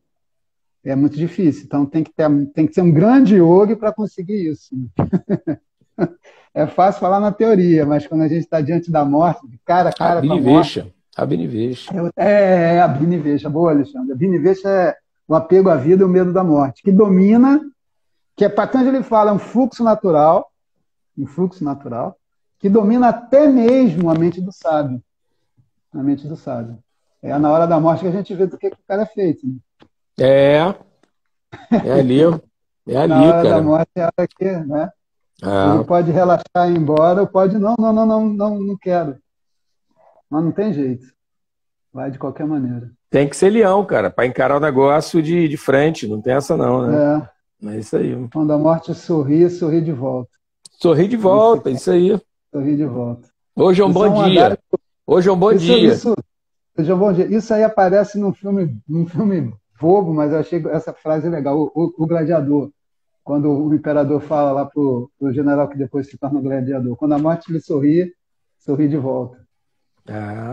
É muito difícil. Então tem que ser um grande yogi para conseguir isso. É fácil falar na teoria, mas quando a gente está diante da morte, cara a cara com a morte... Abhinivesha. Abhinivesha. Boa, Alexandre. Abhinivesha é o apego à vida e o medo da morte, que domina, que Patanjali fala, é um fluxo natural, que domina até mesmo a mente do sábio. A mente do sábio. É na hora da morte que a gente vê do que o cara é feito. Né? É ali, na hora cara. Da morte é a hora que, né? Ele pode relaxar e ir embora, ou pode, não quero. Mas não tem jeito. Vai de qualquer maneira. Tem que ser leão, cara, para encarar o negócio de frente. Não tem essa não, né? É isso aí. Quando a morte sorri de volta. Sorri de volta, isso aí. Sorri de volta. Hoje é um bom dia. Hoje é um bom dia. Hoje é um bom dia. Isso aí aparece num filme bobo, mas eu achei essa frase legal. O Gladiador. Quando o imperador fala lá pro general que depois se torna gladiador. Quando a morte lhe sorri de volta.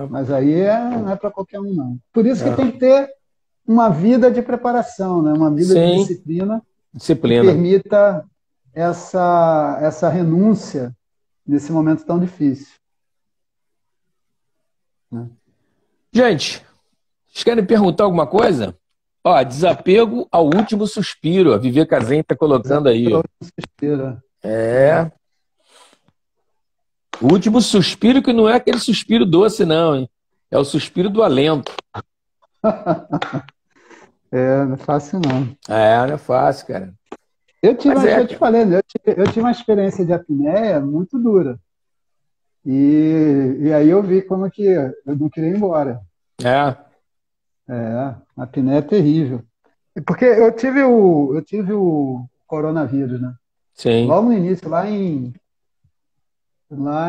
Mas aí não é para qualquer um, não. Por isso que tem que ter uma vida de preparação, né? Uma vida de disciplina que permita essa renúncia nesse momento tão difícil. Né? Gente, vocês querem perguntar alguma coisa? Ó, desapego ao último suspiro. A Vivica Zen está colocando aí. Suspiro. O último suspiro que não é aquele suspiro doce, não, hein? É o suspiro do alento. Não é fácil, não. Não é fácil, cara. Acho que eu te falei, né? Eu tive uma experiência de apneia muito dura. E aí eu vi como que eu não queria ir embora. A apneia é terrível. Porque eu tive o coronavírus, né? Sim. Logo no início, lá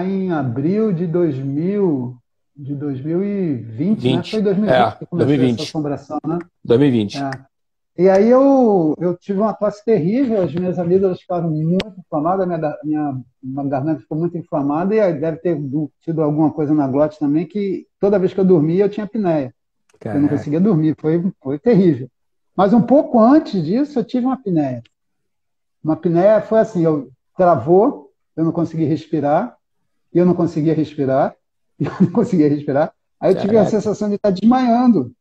em abril de 2020, né? Foi 2020 que começou 2020. essa assombração, né? 2020. E aí eu tive uma tosse terrível, as minhas amígdalas ficaram muito inflamadas, minha garganta ficou muito inflamada, e aí deve ter tido alguma coisa na glote também, que toda vez que eu dormia eu tinha apneia. Eu não conseguia dormir, foi terrível. Mas um pouco antes disso eu tive uma apneia. Uma apneia foi assim, travou, eu não conseguia respirar, e eu não conseguia respirar, e eu não conseguia respirar. Aí eu tive a sensação de estar desmaiando,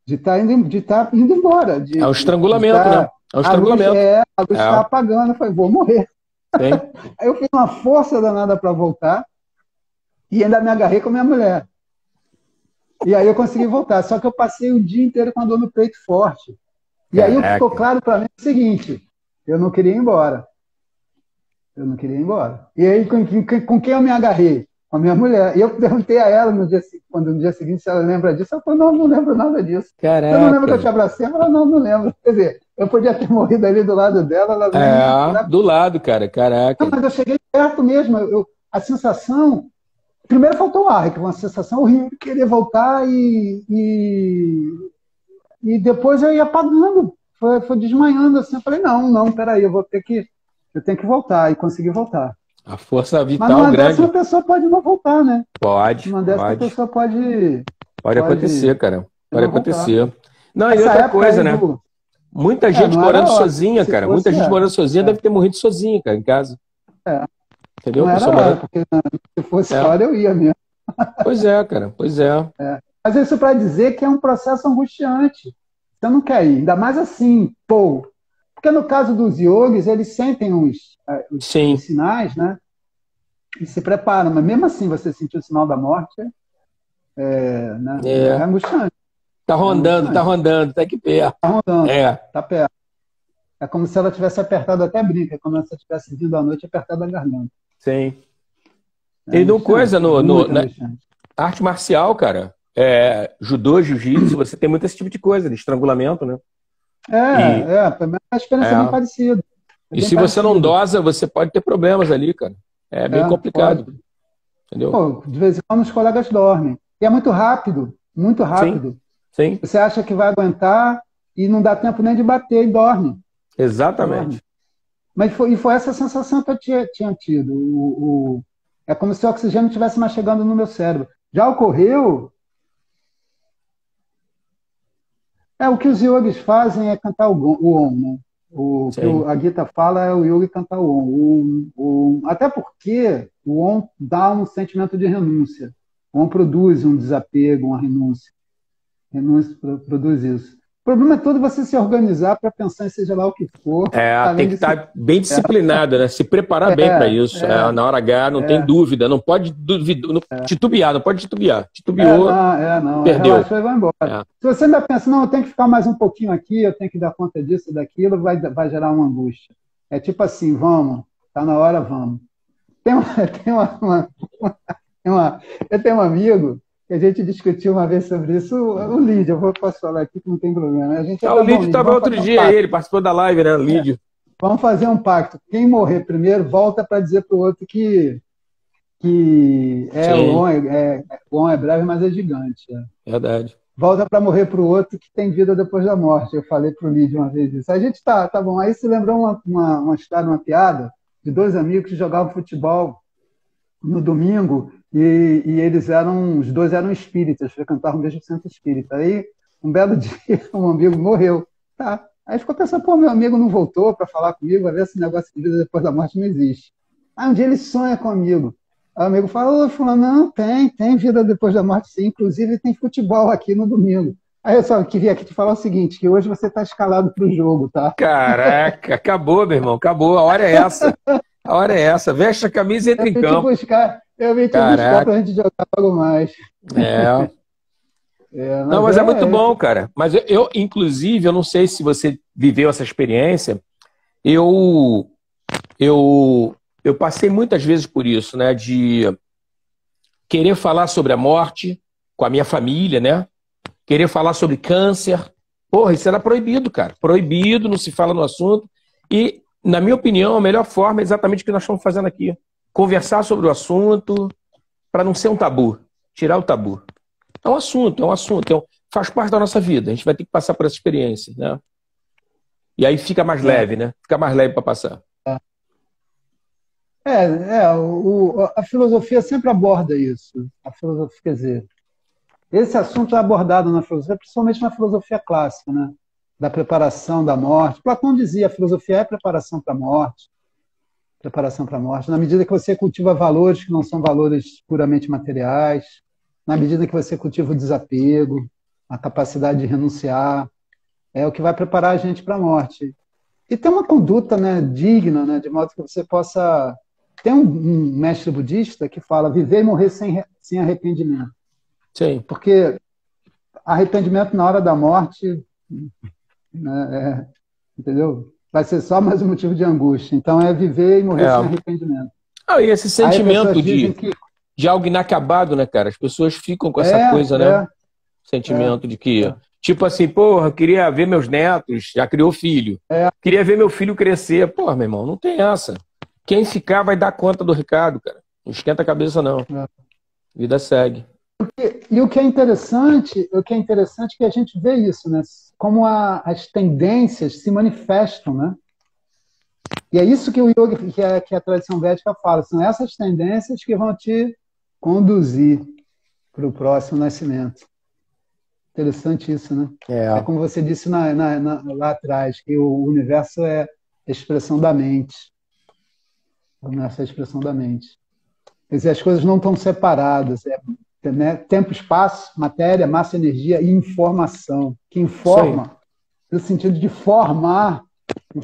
de estar indo embora. É um estrangulamento, né? É um estrangulamento. A luz está apagando, eu falei, vou morrer. Aí eu fiz uma força danada para voltar, e ainda me agarrei com a minha mulher. E aí eu consegui voltar, só que eu passei o dia inteiro com a dor no peito forte. E aí o que ficou claro para mim é o seguinte, eu não queria ir embora. Eu não queria ir embora. E aí, com quem eu me agarrei? Com a minha mulher. E eu perguntei a ela no dia seguinte se ela lembra disso. Ela falou, não lembro nada disso. Caraca. Eu não lembro que eu te abracei. Ela falou, não lembro. Quer dizer, eu podia ter morrido ali do lado dela. Ela do lado, cara. Caraca. Não, mas eu cheguei perto mesmo. A sensação... Primeiro faltou o ar, que foi uma sensação horrível de querer voltar e depois eu ia apagando. Foi desmanhando assim. Eu falei, não, peraí, eu tenho que voltar, e consegui voltar. A força vital grande. Mas numa grande. dessa a pessoa pode não voltar, né? Pode. Numa dessa a pessoa pode acontecer, cara. Pode acontecer. Voltar. Não, e outra coisa, né? Muita gente morando sozinha, cara. Muita gente morando sozinha deve ter morrido sozinha, cara, em casa. Entendeu? Não era hora, porque se fosse hora eu ia mesmo. Pois é, cara. Pois é. Mas isso para dizer que é um processo angustiante. Você não quer ir. Ainda mais assim, Porque no caso dos yogis, eles sentem os sinais, né? E se preparam. Mas mesmo assim, você sentir o sinal da morte é angustiante. Tá rondando, tá aqui perto. Tá rondando, tá perto. É como se ela tivesse apertado, até brinca, como se ela tivesse vindo à noite apertada a garganta. Sim. E no coisa, na arte marcial, cara, judô, jiu-jitsu, você tem muito esse tipo de coisa, de estrangulamento, né? A experiência é bem parecida. E se você não dosa, você pode ter problemas ali, cara. É bem complicado. Pode. Entendeu? De vez em quando os colegas dormem. E é muito rápido, muito rápido. Sim. Você acha que vai aguentar e não dá tempo nem de bater e dorme. Exatamente. Mas foi essa sensação que eu tinha tido. É como se o oxigênio estivesse mais chegando no meu cérebro. Já ocorreu... O que os yogis fazem é cantar o Om, né? O que a Gita fala é o yogi cantar o Om. Até porque o Om dá um sentimento de renúncia. O Om produz um desapego, uma renúncia. Renúncia produz isso. O problema é todo você se organizar para pensar em seja lá o que for. Tem que estar bem disciplinado, né? Se preparar bem para isso. Na hora H, não tem dúvida. Não pode titubear, não pode titubear. Titubeou, perdeu. Relaxa e vai embora. Se você ainda pensa, não, eu tenho que ficar mais um pouquinho aqui, eu tenho que dar conta disso, daquilo, vai gerar uma angústia. É tipo assim, vamos, tá na hora, vamos. Eu tenho um amigo que a gente discutiu uma vez sobre isso, o Lídio, posso falar aqui que não tem problema. O Lídio estava outro dia aí, ele participou da live, né, o Lídio? Vamos fazer um pacto. Quem morrer primeiro, volta para dizer para o outro que o On é breve, mas é gigante. Verdade. Volta para morrer para o outro que tem vida depois da morte. Eu falei para o Lídio uma vez isso. A gente tá bom. Aí se lembrou uma história, uma piada de dois amigos que jogavam futebol no domingo e os dois eram espíritas, frequentavam o mesmo centro espírita. Aí, um belo dia, um amigo morreu. Aí ficou pensando, meu amigo não voltou para falar comigo, vai ver esse negócio de vida depois da morte não existe. Aí um dia ele sonha comigo. Aí o amigo falou, não, tem vida depois da morte sim, inclusive tem futebol aqui no domingo. Aí eu só queria aqui te falar o seguinte, que hoje você está escalado para o jogo, tá? Caraca, acabou, meu irmão, acabou, a hora é essa. A hora é essa, veste a camisa e entra em campo. Eu meti no Discord pra gente jogar logo mais. É. Não, mas é muito bom, cara. Mas inclusive, eu não sei se você viveu essa experiência. Eu, eu passei muitas vezes por isso, né? De querer falar sobre a morte com a minha família, né? Querer falar sobre câncer. Porra, isso era proibido, cara. Proibido, não se fala no assunto. E, na minha opinião, a melhor forma é exatamente o que nós estamos fazendo aqui. Conversar sobre o assunto para não ser um tabu. Tirar o tabu. É um assunto, faz parte da nossa vida. A gente vai ter que passar por essa experiência, né? E aí fica mais leve, né? Fica mais leve para passar. A filosofia sempre aborda isso. A filosofia, quer dizer, esse assunto é abordado na filosofia, principalmente na filosofia clássica, né? Da preparação da morte. Platão dizia, a filosofia é preparação para a morte. Preparação para a morte. Na medida que você cultiva valores que não são valores puramente materiais, na medida que você cultiva o desapego, a capacidade de renunciar, é o que vai preparar a gente para a morte. E ter uma conduta, né, digna, né, de modo que você possa... Tem um mestre budista que fala viver e morrer sem arrependimento. Sim. Porque arrependimento na hora da morte, né, entendeu? Vai ser só mais um motivo de angústia. Então é viver e morrer sem arrependimento. E esse sentimento de algo inacabado, né, cara? As pessoas ficam com essa coisa, né? Sentimento de que... Tipo assim, porra, eu queria ver meus netos, já criou filho. Queria ver meu filho crescer. Porra, meu irmão, não tem essa. Quem ficar vai dar conta do recado, cara. Não esquenta a cabeça, não. Vida segue. E o que é interessante é que a gente vê isso, né? Como as tendências se manifestam, né? E é isso que o yoga, que a tradição védica fala. São essas tendências que vão te conduzir para o próximo nascimento. Interessante isso, né? É como você disse lá atrás, que o universo é a expressão da mente. O universo é a expressão da mente. Quer dizer, as coisas não estão separadas. Né? Tempo, espaço, matéria, massa, energia e informação. Que informa, no sentido de formar.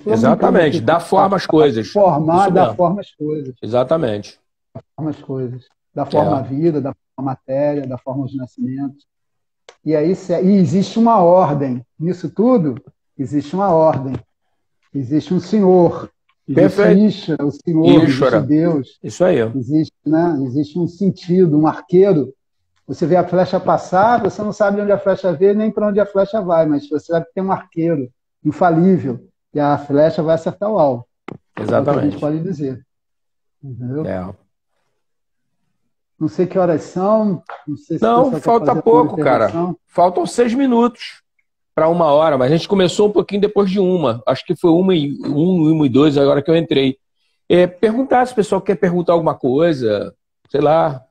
Exatamente, dá forma às coisas. Formar, dá forma às coisas. Exatamente. Dá forma às coisas. Dá forma à vida, dá forma à matéria, dá forma aos nascimentos. E aí existe uma ordem. Nisso tudo, existe uma ordem. Existe um Senhor. Existe Ishvara, o Senhor, existe Deus. Isso aí. Existe um sentido, um arqueiro. Você vê a flecha passar, você não sabe onde a flecha veio, nem para onde a flecha vai, mas você sabe que tem um arqueiro infalível, e a flecha vai acertar o alvo. Exatamente. É o que a gente pode dizer. Entendeu? Não sei que horas são. Não, falta pouco, cara. Faltam 6 minutos para 1 hora, mas a gente começou um pouquinho depois de 1. Acho que foi 1h02 agora que eu entrei. Perguntar se o pessoal quer perguntar alguma coisa, sei lá,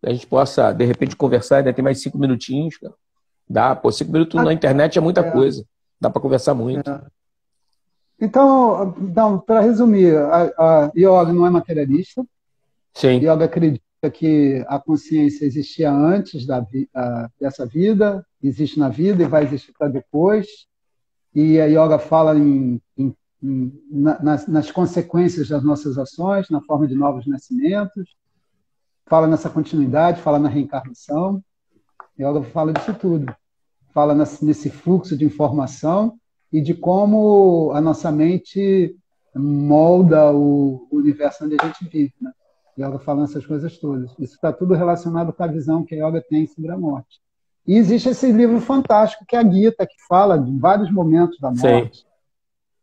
a gente possa, de repente, conversar, ainda tem mais 5 minutinhos. Cara. Dá, 5 minutos na internet é muita coisa. Dá para conversar muito. Então, para resumir, a yoga não é materialista. Sim. Yoga acredita que a consciência existia antes dessa vida, existe na vida e vai existir para depois. E a yoga fala nas consequências das nossas ações, na forma de novos nascimentos, fala nessa continuidade, fala na reencarnação. A yoga fala disso tudo. Fala nesse fluxo de informação e de como a nossa mente molda o universo onde a gente vive, né? Yoga fala essas coisas todas. Isso está tudo relacionado com a visão que a yoga tem sobre a morte. E existe esse livro fantástico que é a Gita, que fala de vários momentos da morte. Sim.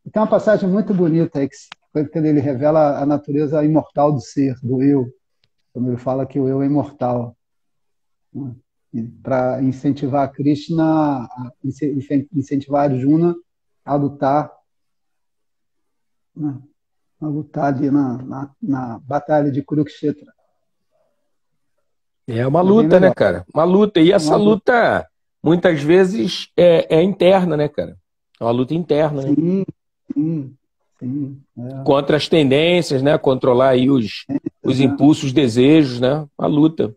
E tem uma passagem muito bonita aí, que ele revela a natureza imortal do ser, do eu. Quando ele fala que o eu é imortal. Para incentivar a Krishna, incentivar a Arjuna a lutar, ali na batalha de Kurukshetra. É uma luta, né, cara? Uma luta. E essa luta, muitas vezes, é interna, né, cara? É uma luta interna, né? Sim. Contra as tendências, né? Controlar aí os impulsos, desejos, né? Uma luta.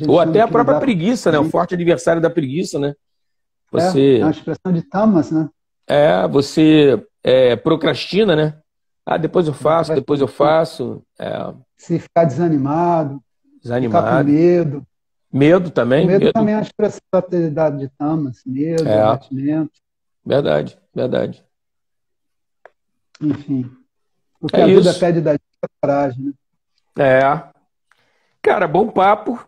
Ou até a própria preguiça, né? O forte adversário da preguiça, né? É uma expressão de tamas, né? Você procrastina, né? Ah, depois eu Como é que faço, vai depois eu ser? faço. É, Se ficar desanimado, ficar com desanimado. medo. Medo O também, medo medo. também é uma expressão da atividade de tamas, medo, É, abatimento, verdade, verdade. enfim. O que É a vida isso. pede da gente é coragem, né? É. Cara, bom papo.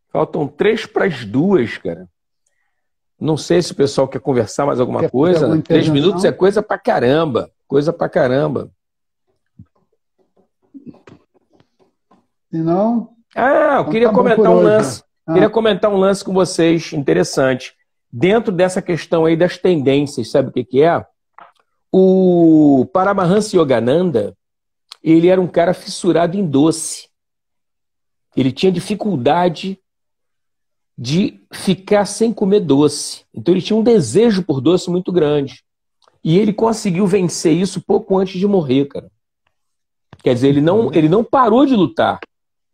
Faltam 3 para as 2, cara. Não sei se o pessoal quer conversar mais alguma Quer fazer alguma coisa. 3 minutos é intervenção? coisa pra caramba. Coisa pra caramba. Se não, Ah, eu então queria tá bom por comentar um hoje. lance. Ah, Queria comentar um lance com vocês interessante. Dentro dessa questão aí das tendências, sabe o que que é? O Paramahansa Yogananda, ele era um cara fissurado em doce. Ele tinha dificuldade de ficar sem comer doce. Então ele tinha um desejo por doce muito grande. E ele conseguiu vencer isso pouco antes de morrer, cara. Quer dizer, ele não parou de lutar.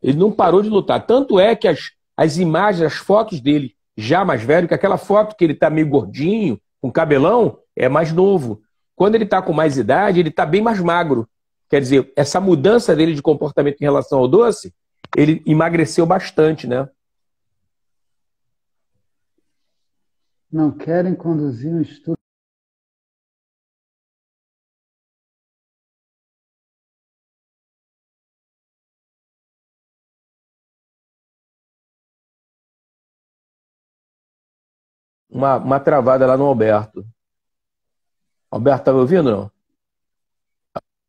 Ele não parou de lutar. Tanto é que as imagens, as fotos dele, já mais velho, que aquela foto que ele tá meio gordinho, com cabelão, é mais novo. Quando ele tá com mais idade, ele tá bem mais magro. Quer dizer, essa mudança dele de comportamento em relação ao doce, ele emagreceu bastante, né? não querem conduzir um estudo. Uma travada lá no Alberto. Alberto, tá me ouvindo, não?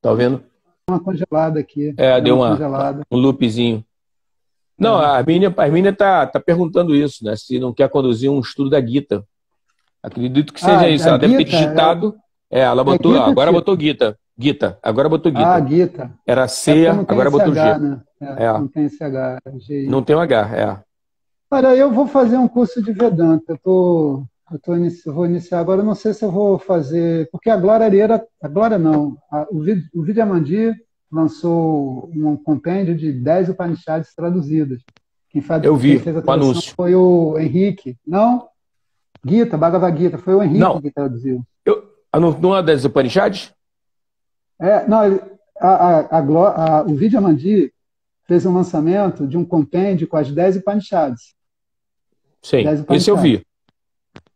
Tá ouvindo? Uma congelada aqui, É, deu deu uma congelada. um loopzinho. Não, É. a Armínia tá perguntando isso, né? Se não quer conduzir um estudo da Gita. Acredito que Ah, seja isso. a Ela deve ter Gita, digitado. É, ela é botou. Gita, Agora Tito? botou Gita. Gita. Agora botou Ah, Gita. Gita. Era É C, porque não tem agora esse botou G. H, né? É, É. não tem esse H, é GI. Não tem o H, é. Olha, eu vou fazer um curso de Vedanta. Vou iniciar agora. Eu não sei se eu vou fazer, porque a Glória Areira, a Glória não, o Vidyamandi lançou um compêndio de 10 Upanishads traduzidas. Eu Quem vi fez a o tradução anúncio. foi o Henrique. Não, Gita, Bhagavad Gita, foi o Henrique Não, que traduziu. não é das Upanishads? Não, o Vidyamandi fez um lançamento de um compêndio com as 10 Upanishads. Sim, 10 esse eu Upanishads. vi.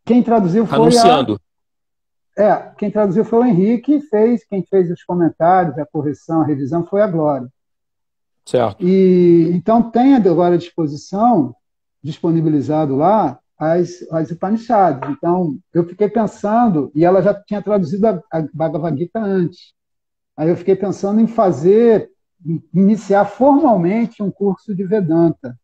Quem traduziu foi Anunciando. quem traduziu foi o Henrique, quem fez os comentários, a correção, a revisão foi a Glória. Certo. E então tem agora à disposição, disponibilizado lá, as Upanishads. Então, eu fiquei pensando, e ela já tinha traduzido a Bhagavad Gita antes. Aí eu fiquei pensando em iniciar formalmente um curso de Vedanta,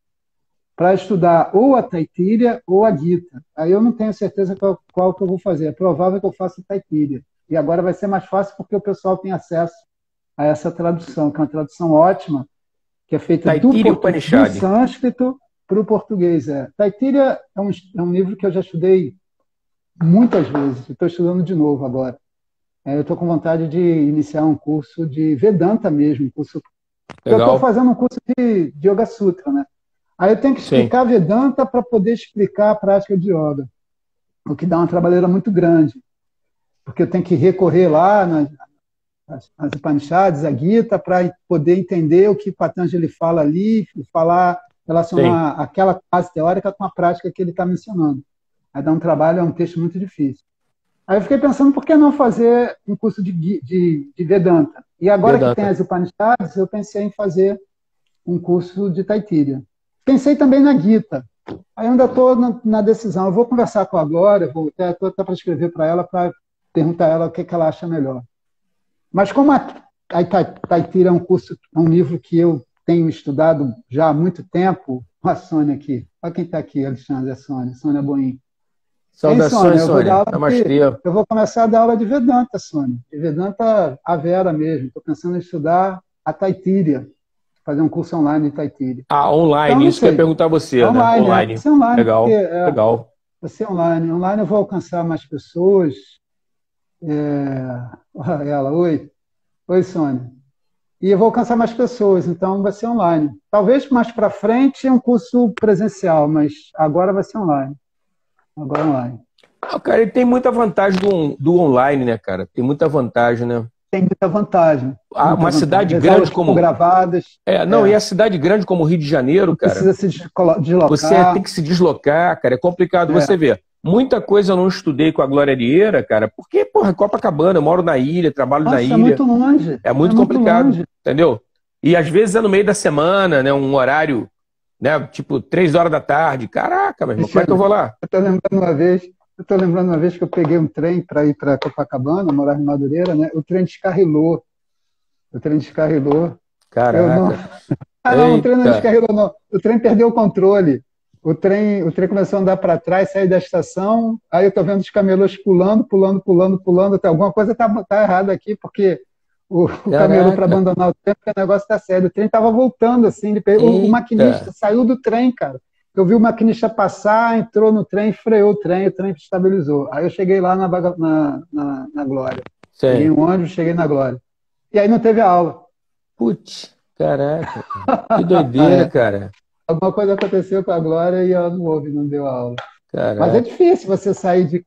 para estudar ou a Taittiriya ou a Gita. Aí eu não tenho certeza qual que eu vou fazer. É provável que eu faça Taittiriya. E agora vai ser mais fácil porque o pessoal tem acesso a essa tradução, que é uma tradução ótima, que é feita Taittiriya do Upanishad. sânscrito para o português. Taittiriya é um livro que eu já estudei muitas vezes. Estou estudando de novo agora. Eu estou com vontade de iniciar um curso de Vedanta mesmo. Eu estou Legal. fazendo um curso de Yoga Sutra, né? Aí eu tenho que Sim. explicar Vedanta para poder explicar a prática de yoga, o que dá uma trabalheira muito grande, porque eu tenho que recorrer lá nas Upanishads, a Gita, para poder entender o que Patanjali fala ali, relacionar aquela base teórica com a prática que ele está mencionando. Aí dá um trabalho, é um texto muito difícil. Aí eu fiquei pensando, por que não fazer um curso de Vedanta? E agora que tem Vedanta. as Upanishads, eu pensei em fazer um curso de Taittiriya. Pensei também na Gita. Aí eu ainda estou na decisão. Eu vou conversar com a Glória, estou até para escrever para ela, para perguntar a ela o que ela acha melhor. Mas como a Taittiriya é um livro que eu tenho estudado já há muito tempo, olha a Sônia aqui. Olha quem está aqui, Alexandre, a Sônia Boim. Saudações, Sônia. Namastê. Eu vou começar a dar aula de Vedanta, Sônia. De Vedanta a Vera mesmo. Estou pensando em estudar a Taittiriya. Fazer um curso online de Taittiriya. Ah, online, Então, isso que eu ia perguntar a você, né? Online. Vai ser online. Legal, Porque, legal. vai ser online. Online eu vou alcançar mais pessoas. Olha ela, oi. Oi, Sônia. E eu vou alcançar mais pessoas, então vai ser online. Talvez mais para frente um curso presencial, mas agora vai ser online. Agora online. Ah, cara, ele tem muita vantagem do online, né, cara? Tem muita vantagem, né? tem muita vantagem. Uma cidade As grande aulas como... gravadas. E a cidade grande como o Rio de Janeiro, cara... Precisa se deslocar. Você tem que se deslocar, cara, é complicado. Você vê, muita coisa eu não estudei com a Glória Vieira, cara, porque, porra, Copacabana, eu moro na ilha, trabalho na ilha. É muito longe. É muito complicado, entendeu? E às vezes é no meio da semana, né, um horário, né, tipo 3 horas da tarde. Caraca, meu irmão, como é que eu vou lá? Eu tô lembrando uma vez que eu peguei um trem para ir para Copacabana, morar em Madureira, né? O trem descarrilou. Caraca. Não, o trem não descarrilou, não. O trem perdeu o controle. O trem começou a andar para trás, sair da estação. Aí eu tô vendo os camelôs pulando. Até alguma coisa tá errada aqui, porque o camelô para abandonar o trem, porque o negócio tá sério. O trem tava voltando, assim. O maquinista saiu do trem, cara. Eu vi o maquinista passar, entrou no trem, freou o trem estabilizou. Aí eu cheguei lá na Glória. Peguei um ônibus, cheguei na Glória. E aí não teve aula. Putz, caraca. Que doideira, cara. Alguma coisa aconteceu com a Glória e ela não deu aula. Caraca. Mas é difícil você sair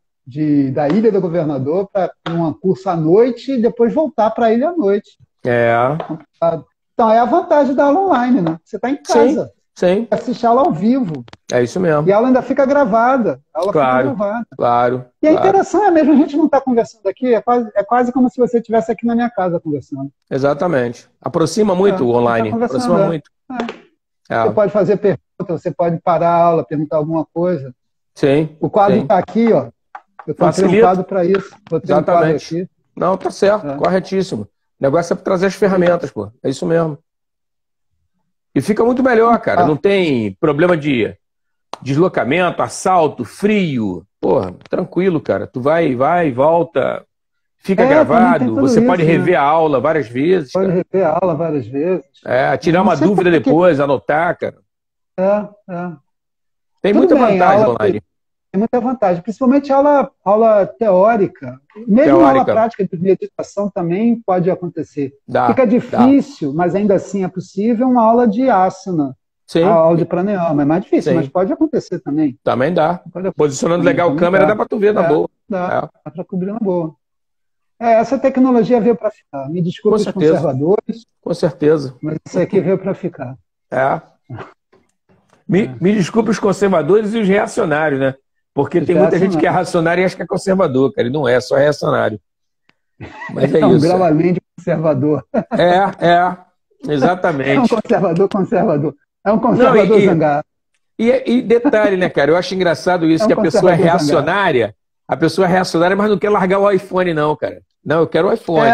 da Ilha do Governador para um curso à noite e depois voltar para a ilha à noite. Então é a vantagem da aula online, né? Você está em casa. Sim. Assiste a aula ao vivo. É isso mesmo. E a aula ainda fica gravada. Claro. E a interação é mesmo, a gente não está conversando aqui, é quase como se você estivesse aqui na minha casa conversando. Exatamente. Aproxima muito o online. Aproxima muito. Você pode fazer pergunta, você pode parar a aula, perguntar alguma coisa. Sim. O quadro está aqui, ó. Eu tenho um quadro para isso. Exatamente. Não, tá certo, corretíssimo. O negócio é trazer as ferramentas, pô. É isso mesmo. E fica muito melhor, cara. Não tem problema de deslocamento, assalto, frio. Porra, tranquilo, cara. Tu vai, volta, fica gravado. Você pode rever a aula várias vezes. Rever a aula várias vezes. Tirar uma dúvida depois, anotar, cara. Tem muita vantagem online. Tem muita vantagem, principalmente aula teórica. Mesmo aula prática de meditação também pode acontecer. Fica difícil, mas ainda assim é possível, uma aula de asana. A aula de pranayama. É mais difícil, mas pode acontecer também. Também dá. Posicionando legal a câmera, dá para tu ver na boa. Dá para cobrir na boa. Essa tecnologia veio para ficar. Me desculpe os conservadores. Com certeza. Mas isso aqui veio para ficar. Me desculpe os conservadores e os reacionários, né? Porque tem muita gente que é racionário e acha que é conservador, cara. E não é, só é reacionário. Mas é isso. Um grau além de conservador. Exatamente. É um conservador. É um conservador zangado. E detalhe, né, cara? Eu acho engraçado isso, que a pessoa é reacionária. A pessoa é reacionária, mas não quer largar o iPhone, não, cara. Não, eu quero o iPhone.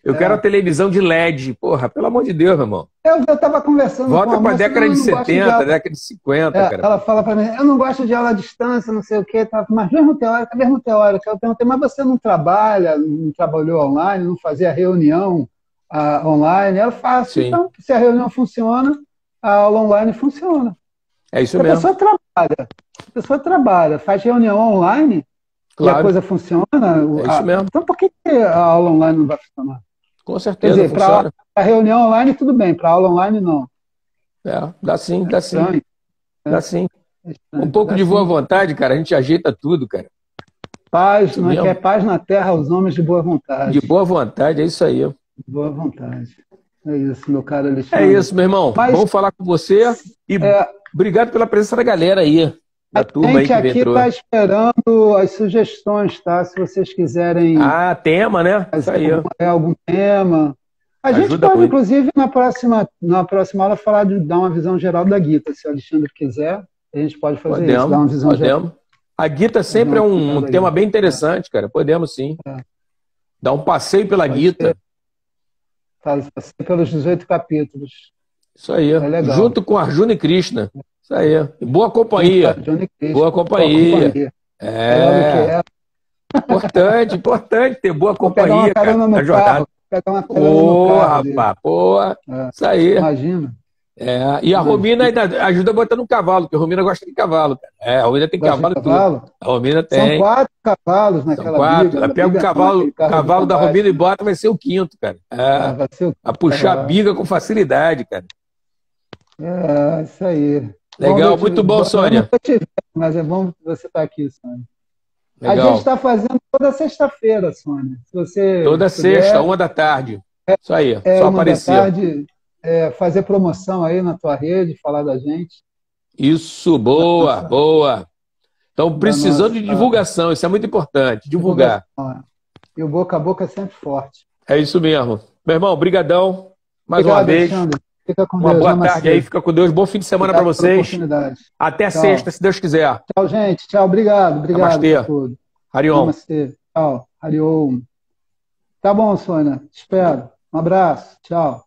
Eu quero a televisão de LED. Porra, pelo amor de Deus, meu irmão. Eu tava conversando com a moça. Volta pra década de 70, década de 50, cara. Ela fala pra mim, eu não gosto de aula à distância, não sei o quê. Mas mesmo teórica. Eu perguntei, mas você não trabalha, não trabalhou online, não fazia reunião online? Ela fala assim, então, se a reunião funciona, a aula online funciona. É isso mesmo. A pessoa trabalha, faz reunião online, e a coisa funciona. É isso mesmo. Então por que a aula online não vai funcionar? Com certeza. Quer dizer, para a reunião online tudo bem, para a aula online não. Dá sim. Dá sim. Um pouco de boa vontade, cara, a gente ajeita tudo, cara. Paz, não é que é paz na terra aos homens de boa vontade. De boa vontade, é isso aí. Boa vontade. É isso, meu caro Alexandre. É isso, meu irmão. Vamos falar com você e obrigado pela presença da galera aí. A gente aqui está esperando as sugestões, tá? Se vocês quiserem... tema, né? Isso aí. Algum tema. A gente pode, inclusive, na próxima aula, dar uma visão geral da Gita. Se o Alexandre quiser, a gente pode fazer isso, dar uma visão geral. A Gita sempre é um tema bem interessante, cara. Podemos, sim. Dar um passeio pela Gita. Passeio pelos 18 capítulos. Isso aí. Junto com Arjuna e Krishna. Isso aí. Boa companhia. Boa companhia. Importante ter boa companhia, cara, na jornada. Pegar uma carona no carro. Rapaz, isso aí. Imagina. E a Romina ainda ajuda botando um cavalo, porque a Romina gosta de cavalo, cara. A Romina tem cavalo e tudo. A Romina tem. São 4 cavalos naquela biga. Ela pega o cavalo da Romina e bota, vai ser o 5º, cara. A puxar a biga com facilidade, cara. Isso aí. Legal, muito bom, Sônia. Mas é bom você estar aqui, Sônia. A gente Legal. está fazendo toda sexta-feira, Sônia. Se você Toda puder, sexta, 1 da tarde. Isso aí, só 1 da aparecer. tarde, fazer promoção aí na tua rede, falar da gente, Isso, da boa, nossa, boa. Estão da precisando de nossa divulgação, isso é muito importante, divulgação. divulgar. E o boca a boca é sempre forte. É isso mesmo. Meu irmão, brigadão mais uma Obrigado, vez. Alexandre. Fica com Uma Deus. boa tarde aí, Namastê. fica com Deus. Bom fim de semana para Obrigado pela vocês. oportunidade. Até Tchau. sexta, se Deus quiser. Tchau, gente. Tchau. Obrigado. Obrigado Namastê. por tudo. Hariom. Namastê. Tchau. Hariom. Tá bom, Sônia. Espero. Um abraço. Tchau.